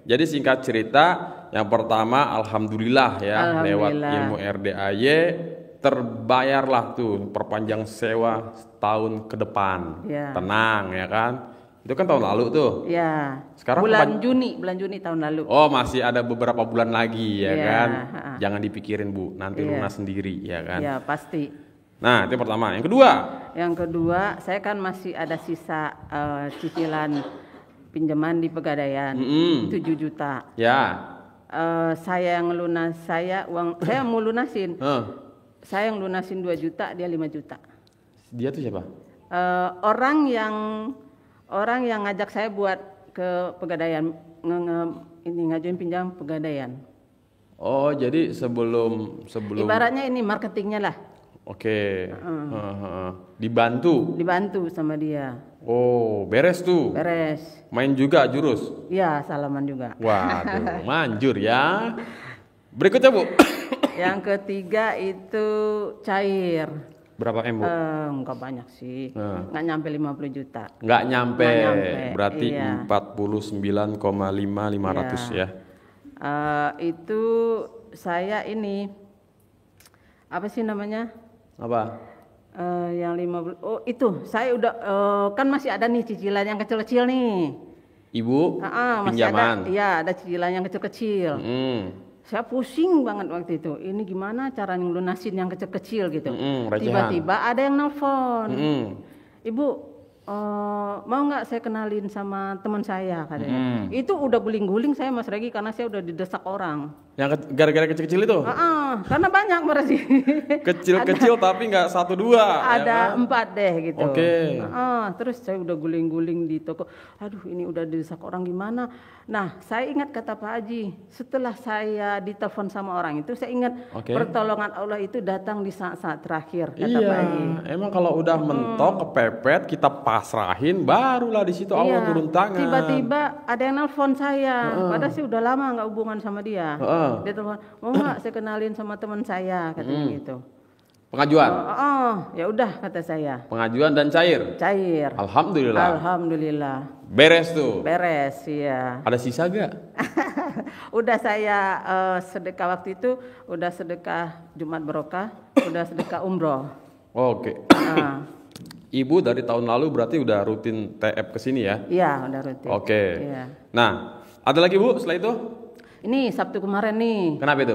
[SPEAKER 1] Jadi singkat cerita, yang pertama alhamdulillah ya, lewat ilmu RDAY terbayarlah tuh perpanjang sewa setahun ke depan. Tenang ya kan? Itu kan tahun lalu tuh.
[SPEAKER 3] Iya.
[SPEAKER 1] Sekarang
[SPEAKER 3] bulan Juni tahun lalu.
[SPEAKER 1] Oh, masih ada beberapa bulan lagi ya kan? Jangan dipikirin Bu, nanti lunas sendiri ya kan?
[SPEAKER 3] Iya, pasti.
[SPEAKER 1] Nah, itu yang pertama. Yang kedua?
[SPEAKER 3] Yang kedua, saya kan masih ada sisa cicilan pinjaman di Pegadaian 7 juta.
[SPEAKER 1] Ya.
[SPEAKER 3] Saya yang saya mau lunasin. Saya yang lunasin 2 juta, dia 5 juta.
[SPEAKER 1] Dia tuh siapa?
[SPEAKER 3] Orang yang ngajak saya buat ke Pegadaian, ngajuin pinjam Pegadaian.
[SPEAKER 1] Oh, jadi sebelum
[SPEAKER 3] ibaratnya ini marketingnya lah.
[SPEAKER 1] Oke. Dibantu sama dia. Oh, beres tuh.
[SPEAKER 3] Beres.
[SPEAKER 1] Main juga jurus?
[SPEAKER 3] Iya, salaman juga.
[SPEAKER 1] Waduh, manjur ya. Berikutnya Bu.
[SPEAKER 3] Yang ketiga itu cair.
[SPEAKER 1] Berapa M Bu?
[SPEAKER 3] Enggak banyak sih. Enggak nyampe 50 juta.
[SPEAKER 1] Enggak nyampe. Berarti 49,500 ya.
[SPEAKER 3] Itu saya ini apa sih namanya?
[SPEAKER 1] Apa?
[SPEAKER 3] Yang 50. Oh, itu saya udah kan masih ada nih cicilan yang kecil-kecil nih.
[SPEAKER 1] Ibu
[SPEAKER 3] pinjaman. Masih ada cicilan yang kecil-kecil. Saya pusing banget waktu itu. Ini gimana cara ngelunasin yang kecil-kecil gitu. Tiba-tiba ada yang nelfon. Ibu, mau nggak saya kenalin sama teman saya katanya. Itu udah guling-guling saya Mas Regi karena saya udah didesak orang.
[SPEAKER 1] Yang gara-gara kecil-kecil itu?
[SPEAKER 3] Karena banyak berarti.
[SPEAKER 1] Kecil-kecil tapi nggak 1-2.
[SPEAKER 3] Ada 4 deh gitu.
[SPEAKER 1] Oke.
[SPEAKER 3] Terus saya udah guling-guling di toko. Aduh, ini udah didesak orang gimana? Nah, saya ingat kata Pak Haji. Setelah saya ditelepon sama orang itu, saya ingat pertolongan Allah itu datang di saat-saat terakhir. Kata Pak Haji.
[SPEAKER 1] Emang kalau udah mentok kepepet kita pasrahin, barulah di situ Allah turun tangan.
[SPEAKER 3] Tiba-tiba ada yang nelfon saya. Padahal sih udah lama nggak hubungan sama dia. Dia telepon, mau nggak saya kenalin sama teman saya, katanya gitu.
[SPEAKER 1] Pengajuan?
[SPEAKER 3] Ya udah kata saya.
[SPEAKER 1] Pengajuan dan cair?
[SPEAKER 3] Cair.
[SPEAKER 1] Alhamdulillah. Beres tuh? Beres,
[SPEAKER 3] iya.
[SPEAKER 1] Ada sisa gak?
[SPEAKER 3] Udah saya sedekah waktu itu, udah sedekah Jumat Barokah, udah sedekah umroh.
[SPEAKER 1] Oke. Ibu dari tahun lalu berarti udah rutin TF ke sini ya?
[SPEAKER 3] Iya, udah rutin.
[SPEAKER 1] Oke.
[SPEAKER 3] Iya.
[SPEAKER 1] Nah, ada lagi Bu setelah itu?
[SPEAKER 3] Ini Sabtu kemarin nih.
[SPEAKER 1] Kenapa itu?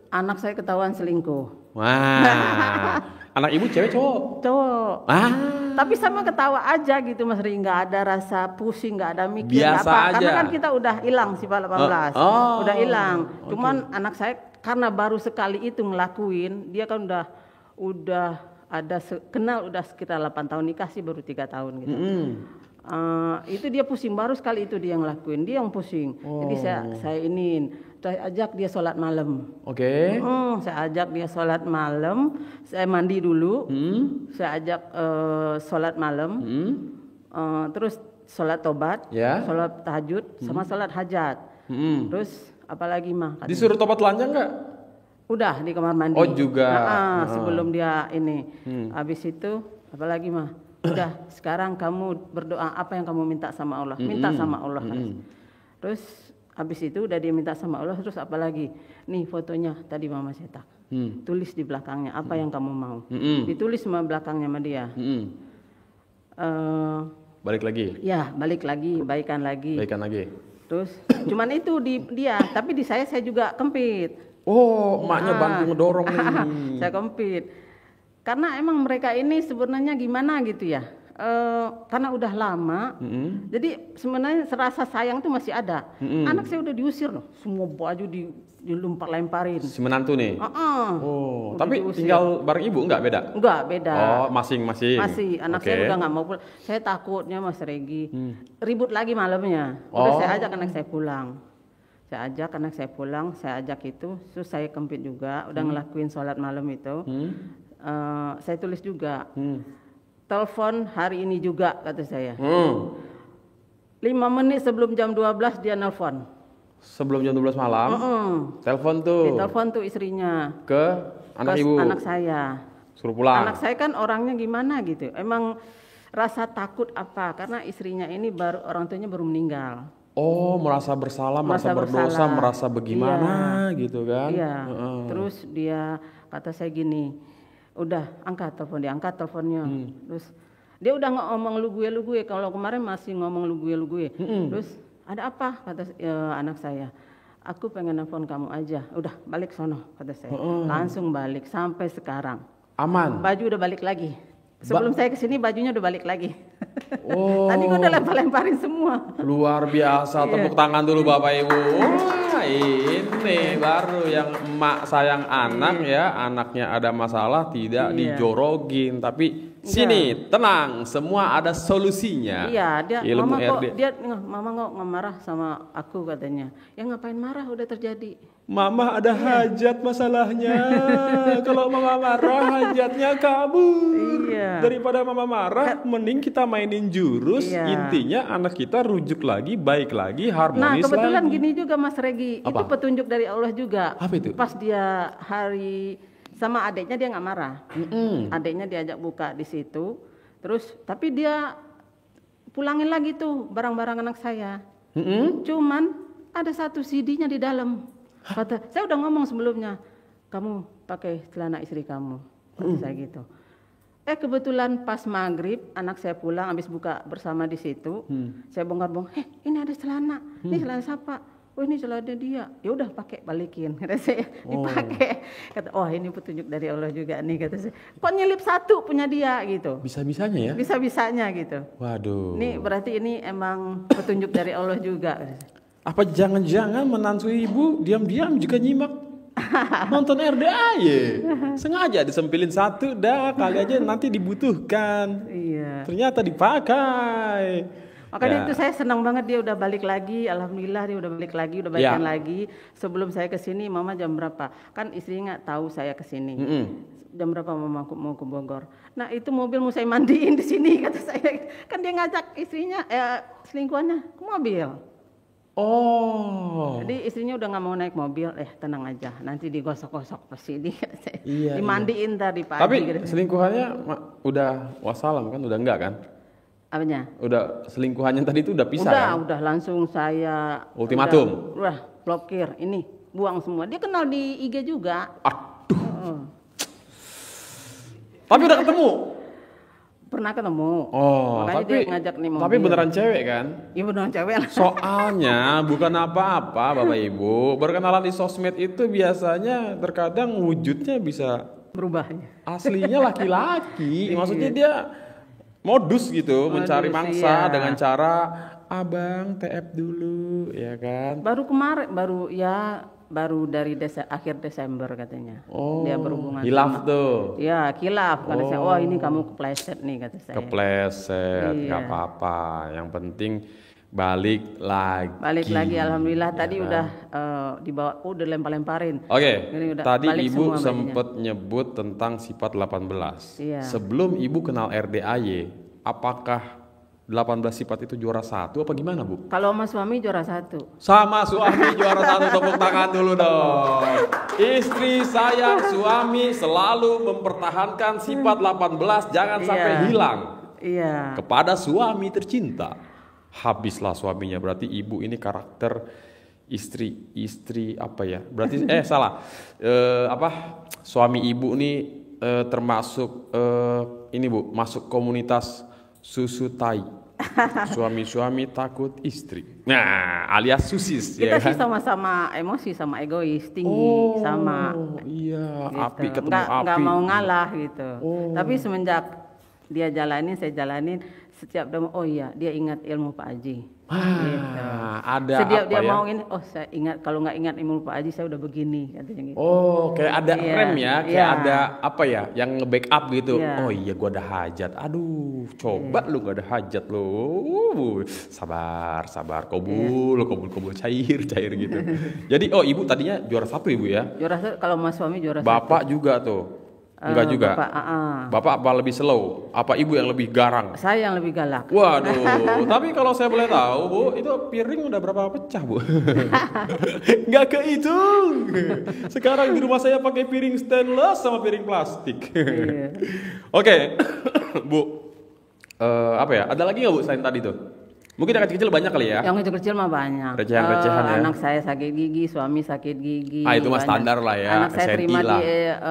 [SPEAKER 3] Anak saya ketahuan selingkuh.
[SPEAKER 1] Wah. Anak ibu cewek cowok?
[SPEAKER 3] Cowok. Tapi sama ketawa aja gitu Mas Ri, nggak ada rasa pusing, nggak ada mikir
[SPEAKER 1] biasa
[SPEAKER 3] apa.
[SPEAKER 1] Aja.
[SPEAKER 3] Karena kan kita udah hilang sifat 18. Udah hilang. Cuman anak saya karena baru sekali itu ngelakuin, dia kan udah ada kenal udah sekitar 8 tahun, nikah sih baru 3 tahun gitu. Itu dia pusing, baru sekali itu dia ngelakuin, dia yang pusing. Jadi saya ajak dia sholat malam. Saya ajak dia sholat malam, saya mandi dulu, saya ajak sholat malam, terus sholat tobat, sholat tahajud, sama sholat hajat. Terus apalagi mah?
[SPEAKER 1] Disuruh tobat telanjang nggak?
[SPEAKER 3] Udah di kamar mandi.
[SPEAKER 1] Oh juga.
[SPEAKER 3] Sebelum dia ini, habis itu apalagi mah? Udah, sekarang kamu berdoa apa yang kamu minta sama Allah, minta sama Allah. Terus habis itu udah dia minta sama Allah, terus apalagi? Nih fotonya tadi mama cetak, tulis di belakangnya apa yang kamu mau, ditulis sama belakangnya sama dia.
[SPEAKER 1] Balik lagi?
[SPEAKER 3] Ya, balik lagi, baikan lagi. Terus cuman itu di dia, tapi di saya juga kempit.
[SPEAKER 1] Oh, emaknya bantu ngedorong nih.
[SPEAKER 3] Saya kempit. Karena emang mereka ini sebenarnya gimana gitu ya. Karena udah lama, jadi sebenarnya serasa sayang tuh masih ada. Anak saya udah diusir loh, semua baju dilempar-lemparin.
[SPEAKER 1] Si menantu nih? Tapi diusir. Tinggal bareng ibu nggak beda?
[SPEAKER 3] Nggak beda.
[SPEAKER 1] Oh, masing-masing?
[SPEAKER 3] Masih, anak saya udah nggak mau pulang. Saya takutnya Mas Regi, ribut lagi malamnya. Udah saya ajak anak saya pulang. Saya ajak itu, terus saya kempit juga, udah ngelakuin sholat malam itu. Saya tulis juga. Telepon hari ini juga kata saya. 5 menit sebelum jam 12 dia nelpon.
[SPEAKER 1] Sebelum jam 12 malam, telepon tuh.
[SPEAKER 3] Ditelepon tuh istrinya.
[SPEAKER 1] Ke anak ibu?
[SPEAKER 3] Anak saya.
[SPEAKER 1] Suruh pulang?
[SPEAKER 3] Anak saya kan orangnya gimana gitu. Emang rasa takut apa? Karena istrinya ini orang tuanya baru meninggal.
[SPEAKER 1] Oh, merasa bersalah, merasa berdosa, merasa bagaimana gitu kan?
[SPEAKER 3] Iya. Terus dia kata saya gini, udah angkat telepon, dia angkat teleponnya. Terus dia udah ngomong lu gue. Kalau kemarin masih ngomong lu gue. Terus ada apa? Kata anak saya. Aku pengen nelfon kamu aja. Udah balik sono, kata saya. Langsung balik sampai sekarang.
[SPEAKER 1] Aman.
[SPEAKER 3] Baju udah balik lagi. Sebelum saya kesini bajunya udah balik lagi. Tadi gua udah lempar-lemparin semua.
[SPEAKER 1] Luar biasa, tepuk tangan dulu Bapak Ibu. Wah, ini baru yang emak sayang anak ya, anaknya ada masalah tidak dijorogin, tapi sini tenang, semua ada solusinya.
[SPEAKER 3] Iya, mama kok nggak marah sama aku katanya. Ya ngapain marah, udah terjadi.
[SPEAKER 1] Mama ada hajat masalahnya. Kalau mama marah hajatnya kabur. Daripada mama marah, mending kita mainin jurus. Intinya anak kita rujuk lagi, baik lagi, harmonis lagi.
[SPEAKER 3] Nah kebetulan gini juga Mas Regi, itu petunjuk dari Allah juga.
[SPEAKER 1] Apa itu?
[SPEAKER 3] Pas dia hari sama adiknya dia nggak marah. Adiknya diajak buka di situ, terus tapi dia pulangin lagi tuh barang-barang anak saya. Cuman ada satu CD-nya di dalam. Kata, saya udah ngomong sebelumnya, kamu pakai celana istri kamu, kata saya gitu. Kebetulan pas maghrib anak saya pulang habis buka bersama di situ, saya bongkar-bongkar, ini ada celana, ini celana siapa? Oh ini celana dia, ya udah pakai balikin, kata saya, dipakai. Kata, oh ini petunjuk dari Allah juga nih, kata saya. Kok nyelip satu punya dia gitu?
[SPEAKER 1] Bisa-bisanya ya?
[SPEAKER 3] Bisa-bisanya gitu.
[SPEAKER 1] Waduh.
[SPEAKER 3] Ini berarti ini emang petunjuk dari Allah juga.
[SPEAKER 1] Apa jangan-jangan menantu ibu diam-diam juga nyimak nonton RDA ya? Sengaja disempilin satu, kali aja nanti dibutuhkan. Ternyata dipakai.
[SPEAKER 3] Makanya itu saya senang banget dia udah balik lagi, alhamdulillah dia udah balik lagi, udah balikan lagi. Sebelum saya kesini, mama jam berapa? Kan istrinya nggak tahu saya kesini. Jam berapa mama mau ke Bogor? Nah itu mobil mau saya mandiin di sini, kata saya. Kan dia ngajak istrinya, selingkuhannya ke mobil. Jadi istrinya udah nggak mau naik mobil, tenang aja, nanti digosok-gosok pasti dimandiin tadi pagi.
[SPEAKER 1] Tapi selingkuhannya udah wassalam kan, udah enggak kan?
[SPEAKER 3] Apanya?
[SPEAKER 1] Udah selingkuhannya tadi itu udah pisah kan?
[SPEAKER 3] Udah langsung saya
[SPEAKER 1] ultimatum.
[SPEAKER 3] Udah blokir, ini buang semua. Dia kenal di IG juga.
[SPEAKER 1] Aduh. Tapi udah ketemu.
[SPEAKER 3] Pernah ketemu.
[SPEAKER 1] Makanya dia ngajak nih mobil. Tapi beneran cewek kan?
[SPEAKER 3] Iya beneran cewek lah.
[SPEAKER 1] Soalnya bukan apa-apa Bapak Ibu, berkenalan di sosmed itu biasanya terkadang wujudnya bisa
[SPEAKER 3] berubahnya.
[SPEAKER 1] Aslinya laki-laki. Maksudnya dia modus gitu, mencari mangsa dengan cara abang TF dulu, ya kan?
[SPEAKER 3] Baru kemarin, baru dari akhir Desember katanya. Dia berhubungan.
[SPEAKER 1] Hilaf tuh.
[SPEAKER 3] Ya, kilaf. Kata saya, ini kamu kepleset nih, kata saya.
[SPEAKER 1] Kepleset, nggak apa-apa. Yang penting balik lagi.
[SPEAKER 3] Balik lagi, alhamdulillah. Tadi udah dibawa, udah lempar-lemparin.
[SPEAKER 1] Tadi ibu sempat nyebut tentang sifat 18. Sebelum ibu kenal RDAY, apakah 18 sifat itu juara 1 apa gimana Bu?
[SPEAKER 3] Kalau sama suami juara 1.
[SPEAKER 1] Sama suami juara 1, tepuk tangan dulu dong. Istri sayang suami selalu mempertahankan sifat 18 jangan sampai hilang. Kepada suami tercinta. Habislah suaminya, berarti ibu ini karakter istri apa ya? Berarti salah. Suami ibu ini termasuk ini Bu, masuk komunitas susu tai. Suami-suami takut istri. Nah, alias susis.
[SPEAKER 3] Kita sih sama-sama emosi, sama egois, tinggi, sama.
[SPEAKER 1] Iya,
[SPEAKER 3] gitu.
[SPEAKER 1] Api ketemu api.
[SPEAKER 3] Nggak mau ngalah gitu. Tapi semenjak dia jalanin, saya jalanin, setiap dia ingat ilmu Pak Haji. Gitu.
[SPEAKER 1] Ada
[SPEAKER 3] dia mau ini, saya ingat, kalau nggak ingat ilmu Pak Haji saya udah begini, katanya gitu.
[SPEAKER 1] Kayak ada rem ya, kayak ada apa ya, yang nge-backup gitu. Gua ada hajat. Aduh, coba lu gak ada hajat lu. Sabar, kabul cair gitu. Jadi ibu tadinya juara 1 ibu ya?
[SPEAKER 3] Juara 1, kalau mas suami juara 1.
[SPEAKER 1] Bapak juga tuh. Enggak juga. Bapak apa lebih slow? Apa ibu yang lebih garang?
[SPEAKER 3] Saya yang lebih galak.
[SPEAKER 1] Waduh, tapi kalau saya boleh tahu, Bu, itu piring udah berapa pecah, Bu? Nggak kehitung. Sekarang di rumah saya pakai piring stainless sama piring plastik.
[SPEAKER 3] Iya.
[SPEAKER 1] Oke, Bu. Apa ya? Ada lagi nggak, Bu, selain tadi tuh? Mungkin yang kecil-kecil banyak kali ya?
[SPEAKER 3] Yang kecil-kecil mah banyak.
[SPEAKER 1] Recehan-recehan ya?
[SPEAKER 3] Anak saya sakit gigi, suami sakit gigi.
[SPEAKER 1] Itu mah standar lah ya.
[SPEAKER 3] Anak saya terima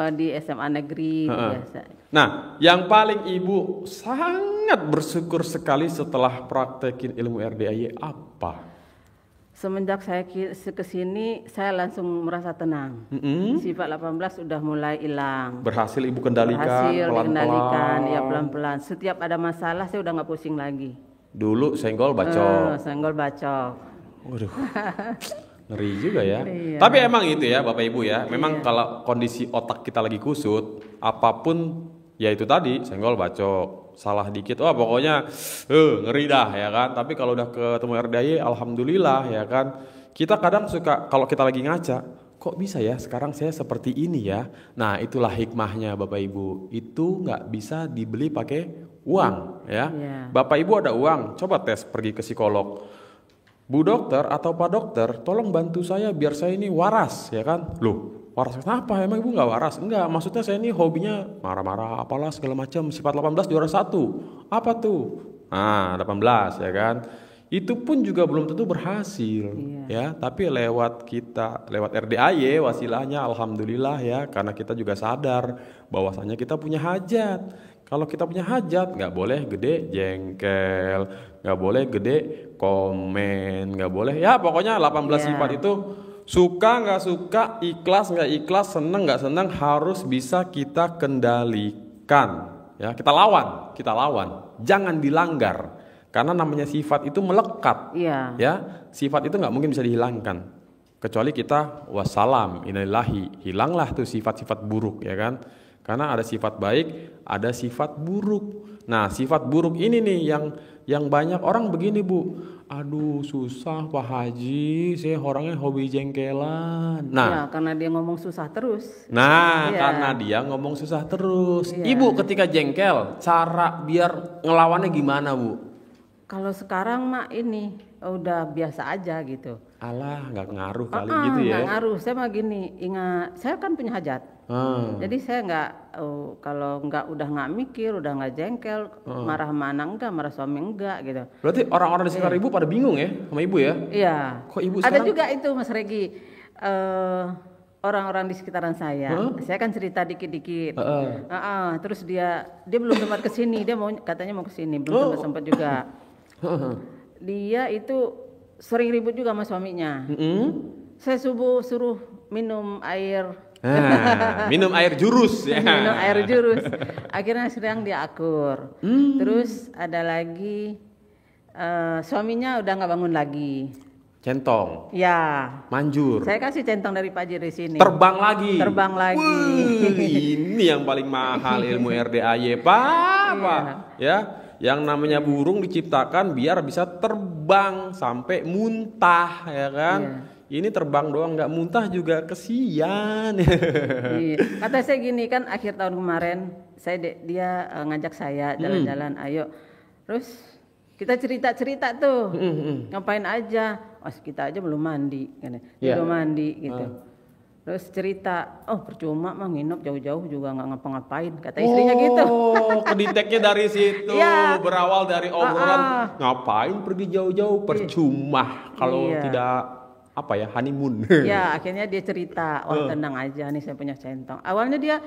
[SPEAKER 3] di SMA negeri. Biasa.
[SPEAKER 1] Nah, yang paling Ibu sangat bersyukur sekali setelah praktekin ilmu RDAY apa?
[SPEAKER 3] Semenjak saya kesini, saya langsung merasa tenang. Sifat 18 sudah mulai hilang.
[SPEAKER 1] Berhasil Ibu kendalikan
[SPEAKER 3] pelan-pelan. Ya pelan-pelan. Setiap ada masalah saya udah nggak pusing lagi.
[SPEAKER 1] Dulu senggol bacok.
[SPEAKER 3] Senggol bacok.
[SPEAKER 1] Waduh. Ngeri juga ya.
[SPEAKER 3] Iya.
[SPEAKER 1] Tapi emang itu ya Bapak Ibu ya. Memang kalau kondisi otak kita lagi kusut, apapun ya itu tadi, senggol bacok. Salah dikit, wah pokoknya ngeri dah ya kan. Tapi kalau udah ketemu RDAY, alhamdulillah ya kan. Kita kadang suka kalau kita lagi ngaca, kok bisa ya sekarang saya seperti ini ya. Nah itulah hikmahnya Bapak Ibu. Itu nggak bisa dibeli pakai uang ya. Bapak Ibu ada uang, coba tes pergi ke psikolog. Bu dokter atau Pak dokter, tolong bantu saya biar saya ini waras ya kan. Loh, waras kenapa? Emang Ibu nggak waras? Enggak, maksudnya saya ini hobinya marah-marah apalah segala macam. Sifat 18 juara 1. Apa tuh? 18 ya kan. Itu pun juga belum tentu berhasil ya, tapi lewat RDAY wasilahnya alhamdulillah ya, karena kita juga sadar bahwasanya kita punya hajat. Kalau kita punya hajat, nggak boleh gede jengkel, nggak boleh gede komen, nggak boleh ya pokoknya 18 sifat itu suka nggak suka, ikhlas nggak ikhlas, seneng nggak seneng harus bisa kita kendalikan ya, kita lawan, jangan dilanggar karena namanya sifat itu melekat ya, sifat itu nggak mungkin bisa dihilangkan kecuali kita wassalam innalillahi, hilanglah tuh sifat-sifat buruk ya kan. Karena ada sifat baik, ada sifat buruk. Nah, sifat buruk ini nih yang banyak orang begini, Bu. Aduh, susah Pak Haji, saya orangnya hobi jengkelan. Nah,
[SPEAKER 3] karena dia ngomong susah terus.
[SPEAKER 1] Karena dia ngomong susah terus. Ibu ketika jengkel, cara biar ngelawannya gimana, Bu?
[SPEAKER 3] Kalau sekarang mah ini udah biasa aja gitu.
[SPEAKER 1] Alah, nggak ngaruh kali gitu ya?
[SPEAKER 3] Nggak ngaruh. Saya mah gini, ingat saya kan punya hajat. Jadi saya nggak kalau udah nggak mikir, udah nggak jengkel, marah sama anak enggak, marah suami enggak gitu.
[SPEAKER 1] Berarti orang-orang di sekitar Ibu pada bingung ya sama Ibu ya?
[SPEAKER 3] Iya.
[SPEAKER 1] Kok Ibu
[SPEAKER 3] sekarang? Ada juga itu Mas Regi, orang-orang di sekitaran saya. Saya kan cerita dikit-dikit. Terus dia belum sempat kesini, dia katanya mau kesini, belum sempat juga. Dia itu sering ribut juga sama suaminya. Saya suruh minum air.
[SPEAKER 1] Minum air jurus ya.
[SPEAKER 3] Minum air jurus. Akhirnya sedang diakur. Terus ada lagi suaminya udah nggak bangun lagi.
[SPEAKER 1] Centong.
[SPEAKER 3] Ya.
[SPEAKER 1] Manjur.
[SPEAKER 3] Saya kasih centong dari Paji di sini.
[SPEAKER 1] Terbang lagi.
[SPEAKER 3] Ini
[SPEAKER 1] yang paling mahal ilmu RDAY, Pak. Ya. Yang namanya burung diciptakan biar bisa terbang sampai muntah ya kan. Ini terbang doang nggak muntah juga kesian.
[SPEAKER 3] Kata saya gini kan, akhir tahun kemarin dia ngajak saya jalan-jalan, ayo. Terus kita cerita tuh, ngapain aja? Kita aja belum mandi, kan? Belum mandi gitu. Terus cerita, percuma mah nginep jauh-jauh juga nggak ngapa-ngapain, kata istrinya gitu.
[SPEAKER 1] Kedeteknya dari situ, berawal dari obrolan, ngapain pergi jauh-jauh, percuma kalau tidak honeymoon.
[SPEAKER 3] Ya akhirnya dia cerita, tenang aja nih saya punya centong. Awalnya dia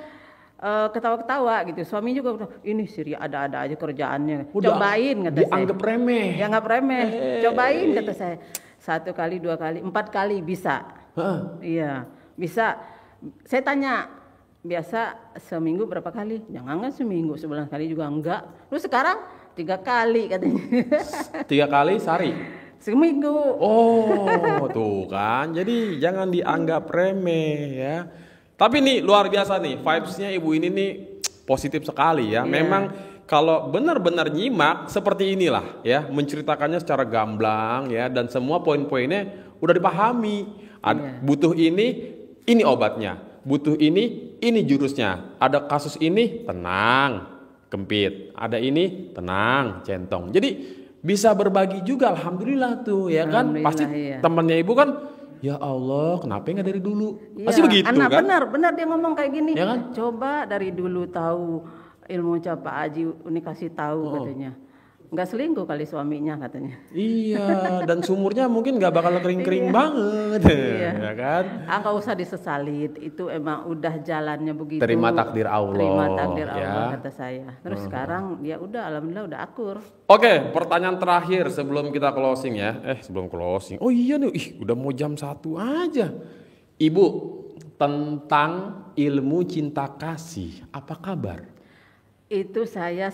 [SPEAKER 3] ketawa-ketawa gitu, suami juga ini Siri ada-ada aja kerjaannya. Cobain kata saya. Dianggap
[SPEAKER 1] remeh.
[SPEAKER 3] Ya nggak remeh, cobain kata saya. 1 kali, 2 kali, 4 kali bisa. Iya. Bisa. Saya tanya, biasa seminggu berapa kali? Jangan seminggu, sebulan sekali juga enggak. Terus sekarang 3 kali katanya.
[SPEAKER 1] 3 kali sehari?
[SPEAKER 3] Seminggu.
[SPEAKER 1] Tuh kan. Jadi jangan dianggap remeh ya. Tapi nih luar biasa nih, vibes-nya Ibu ini nih positif sekali ya. Memang kalau benar-benar nyimak seperti inilah ya, menceritakannya secara gamblang ya, dan semua poin-poinnya udah dipahami. Butuh ini obatnya. butuh ini jurusnya. Ada kasus ini, tenang, kempit. Ada ini, tenang, centong. Jadi bisa berbagi juga, alhamdulillah tuh ya kan. Pasti temannya ibu kan, ya Allah, kenapa nggak dari dulu? Pasti begitu
[SPEAKER 3] anak,
[SPEAKER 1] kan?
[SPEAKER 3] Benar dia ngomong kayak gini.
[SPEAKER 1] Ya kan?
[SPEAKER 3] Coba dari dulu tahu ilmu Pak Haji, Uni kasih tahu katanya. Nggak selingkuh kali suaminya katanya.
[SPEAKER 1] Iya, dan sumurnya mungkin nggak bakal kering-kering banget, ya kan?
[SPEAKER 3] Nggak usah disesalin, itu emang udah jalannya begitu.
[SPEAKER 1] Terima takdir Allah
[SPEAKER 3] kata saya. Terus sekarang ya udah, alhamdulillah udah akur.
[SPEAKER 1] Oke, pertanyaan terakhir sebelum kita closing ya. Sebelum closing. Oh iya nih, udah mau jam 1 aja. Ibu, tentang ilmu cinta kasih, apa kabar?
[SPEAKER 3] Itu saya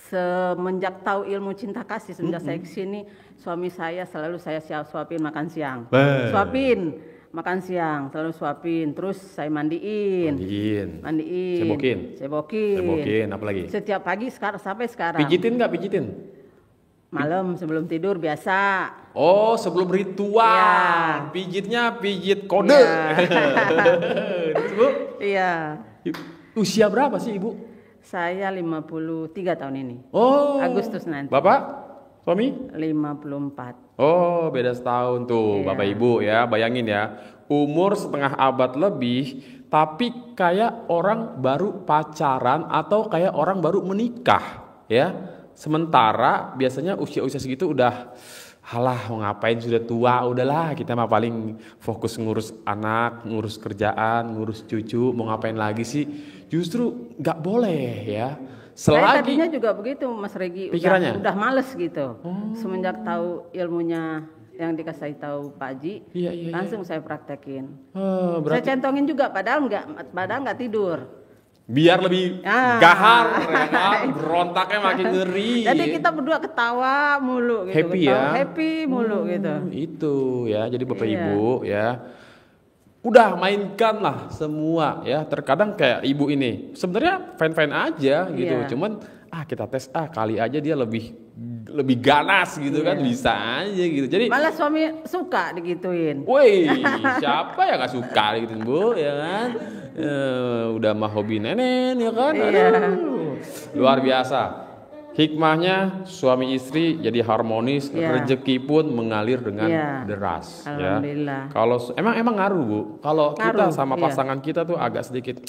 [SPEAKER 3] semenjak tahu ilmu cinta kasih, semenjak saya kesini, suami saya selalu saya suapin makan siang. Suapin makan siang, selalu suapin. Terus saya mandiin. Sebokin,
[SPEAKER 1] apa lagi?
[SPEAKER 3] Setiap pagi sampai sekarang.
[SPEAKER 1] Pijitin nggak?
[SPEAKER 3] Malam sebelum tidur biasa.
[SPEAKER 1] Oh, sebelum ritual. Ya. Pijitnya pijit kode. Bu?
[SPEAKER 3] Iya.
[SPEAKER 1] Usia berapa sih ibu?
[SPEAKER 3] Saya 53 tahun ini.
[SPEAKER 1] Oh.
[SPEAKER 3] Agustus nanti.
[SPEAKER 1] Bapak? Suami?
[SPEAKER 3] 54.
[SPEAKER 1] Oh, beda setahun tuh, Bapak Ibu ya. Bayangin ya, umur setengah abad lebih, tapi kayak orang baru pacaran atau kayak orang baru menikah ya. Sementara biasanya usia-usia segitu udah, halah mau ngapain, sudah tua, udahlah kita mah paling fokus ngurus anak, ngurus kerjaan, ngurus cucu, mau ngapain lagi sih? Justru nggak boleh ya.
[SPEAKER 3] Saya tadinya juga begitu Mas Regi, udah males gitu. Semenjak tahu ilmunya yang dikasih tahu Pak Haji, langsung saya praktekin. Saya centongin juga, padahal nggak tidur.
[SPEAKER 1] Biar lebih gahar, ya kan? Berontaknya makin ngeri.
[SPEAKER 3] Jadi kita berdua ketawa mulu gitu. Happy mulu gitu.
[SPEAKER 1] Itu ya, jadi Bapak Ibu ya, udah mainkanlah semua ya. Terkadang kayak ibu ini sebenarnya fine aja gitu, cuman kita tes kali aja dia lebih ganas gitu kan, bisa aja gitu. Jadi
[SPEAKER 3] malah suami suka digituin.
[SPEAKER 1] Woi, siapa yang nggak suka digituin Bu, ya kan? Udah mah hobi nenek ya kan. Luar biasa. Hikmahnya suami istri jadi harmonis, rezeki pun mengalir dengan deras.
[SPEAKER 3] Alhamdulillah.
[SPEAKER 1] Ya. Kalau emang ngaruh Bu. Kalau kita sama pasangan kita tuh agak sedikit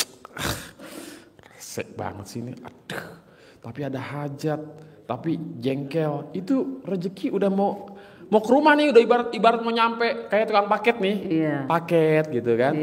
[SPEAKER 1] resek banget sih ini. Aduh. Tapi ada hajat, tapi jengkel. Itu rezeki udah mau ke rumah nih, udah ibarat mau nyampe kayak tukang paket nih. Paket gitu kan.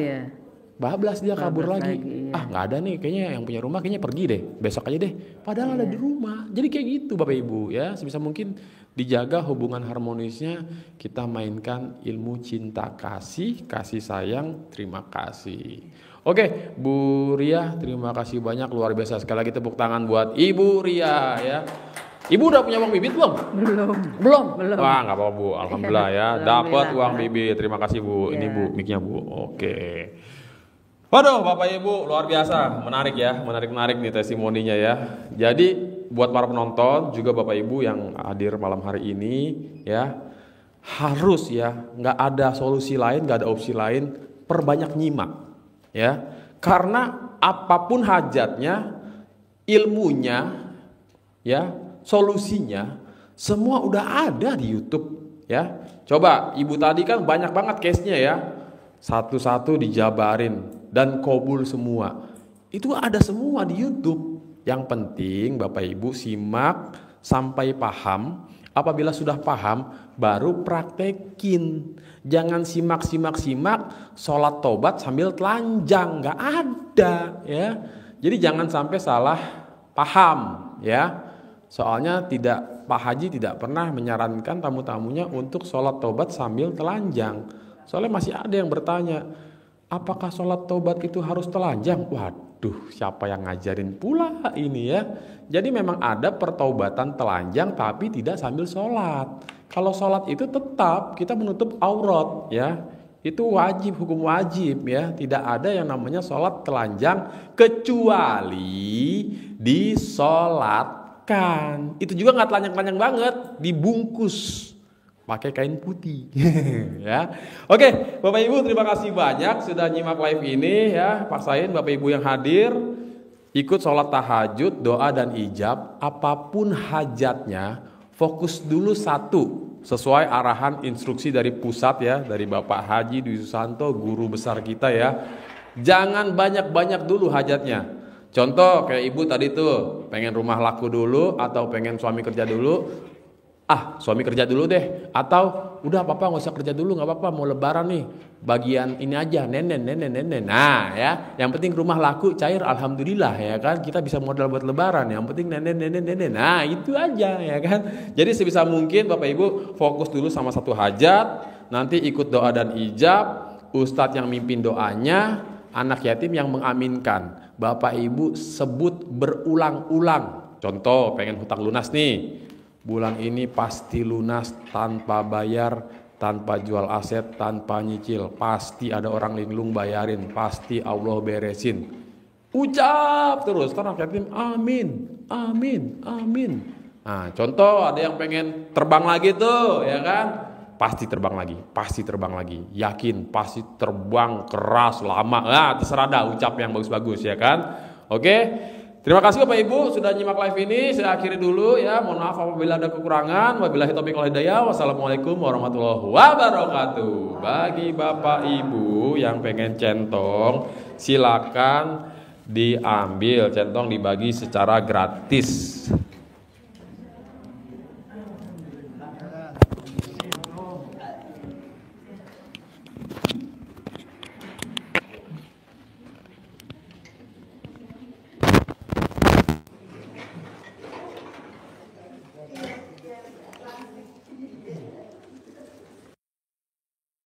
[SPEAKER 1] Bablas dia kabur lagi. Nggak ada nih, kayaknya yang punya rumah kayaknya pergi deh, besok aja deh. Padahal ada di rumah. Jadi kayak gitu Bapak Ibu ya, sebisa mungkin dijaga hubungan harmonisnya. Kita mainkan ilmu cinta kasih sayang, terima kasih. Oke, Bu Ria, terima kasih banyak, luar biasa. Sekali lagi tepuk tangan buat Ibu Ria ya. Ibu udah punya uang bibit belum? Belum. Wah, nggak apa-apa Bu, alhamdulillah ya. Dapat uang bibit, terima kasih Bu. Ini Bu, mic-nya Bu. Oke. Waduh Bapak Ibu, luar biasa, menarik ya, menarik nih testimoninya ya. Jadi buat para penonton juga Bapak Ibu yang hadir malam hari ini ya, harus ya, nggak ada solusi lain, nggak ada opsi lain, perbanyak nyimak ya. Karena apapun hajatnya, ilmunya ya, solusinya semua udah ada di YouTube ya. Coba Ibu tadi kan banyak banget case-nya ya, satu-satu dijabarin dan kabul semua. Itu ada semua di YouTube. Yang penting Bapak Ibu simak sampai paham. Apabila sudah paham baru praktekin. Jangan simak sholat tobat sambil telanjang, nggak ada ya. Jadi jangan sampai salah paham ya. Soalnya Pak Haji tidak pernah menyarankan tamu-tamunya untuk sholat tobat sambil telanjang. Soalnya masih ada yang bertanya, apakah sholat tobat itu harus telanjang? Waduh, siapa yang ngajarin pula ini ya? Jadi memang ada pertaubatan telanjang tapi tidak sambil sholat. Kalau sholat itu tetap kita menutup aurat ya. Itu wajib, hukum wajib ya. Tidak ada yang namanya sholat telanjang kecuali disolatkan. Itu juga nggak telanjang-telanjang banget, dibungkus pakai kain putih. Ya. Oke, Bapak Ibu terima kasih banyak sudah nyimak live ini ya. Paksain Bapak Ibu yang hadir ikut sholat tahajud, doa dan ijab, apapun hajatnya, fokus dulu satu sesuai arahan instruksi dari pusat ya, dari Bapak Haji Dwi Susanto, guru besar kita ya. Jangan banyak-banyak dulu hajatnya. Contoh kayak ibu tadi tuh pengen rumah laku dulu atau pengen suami kerja dulu. Suami kerja dulu deh, atau udah papa nggak usah kerja dulu, nggak apa-apa, mau lebaran nih bagian ini aja nenen. Nah ya, yang penting rumah laku cair, alhamdulillah ya kan, kita bisa modal buat lebaran, yang penting nenen. Nah itu aja ya kan. Jadi sebisa mungkin Bapak Ibu fokus dulu sama satu hajat, nanti ikut doa dan ijab, ustadz yang mimpin doanya, anak yatim yang mengaminkan. Bapak Ibu sebut berulang-ulang. Contoh pengen hutang lunas nih, bulan ini pasti lunas tanpa bayar, tanpa jual aset, tanpa nyicil. Pasti ada orang linglung bayarin, pasti Allah beresin. Ucap terus, anak yatim amin. Nah, contoh ada yang pengen terbang lagi tuh, ya kan? Pasti terbang lagi. Yakin pasti terbang keras lama. Nah, terserah dah ucap yang bagus-bagus ya kan? Oke. Terima kasih Bapak Ibu sudah nyimak live ini. Saya akhiri dulu ya. Mohon maaf apabila ada kekurangan. Wabillahi taufiq wal hidayah. Wassalamualaikum warahmatullahi wabarakatuh. Bagi Bapak Ibu yang pengen centong, silakan diambil. Centong dibagi secara gratis.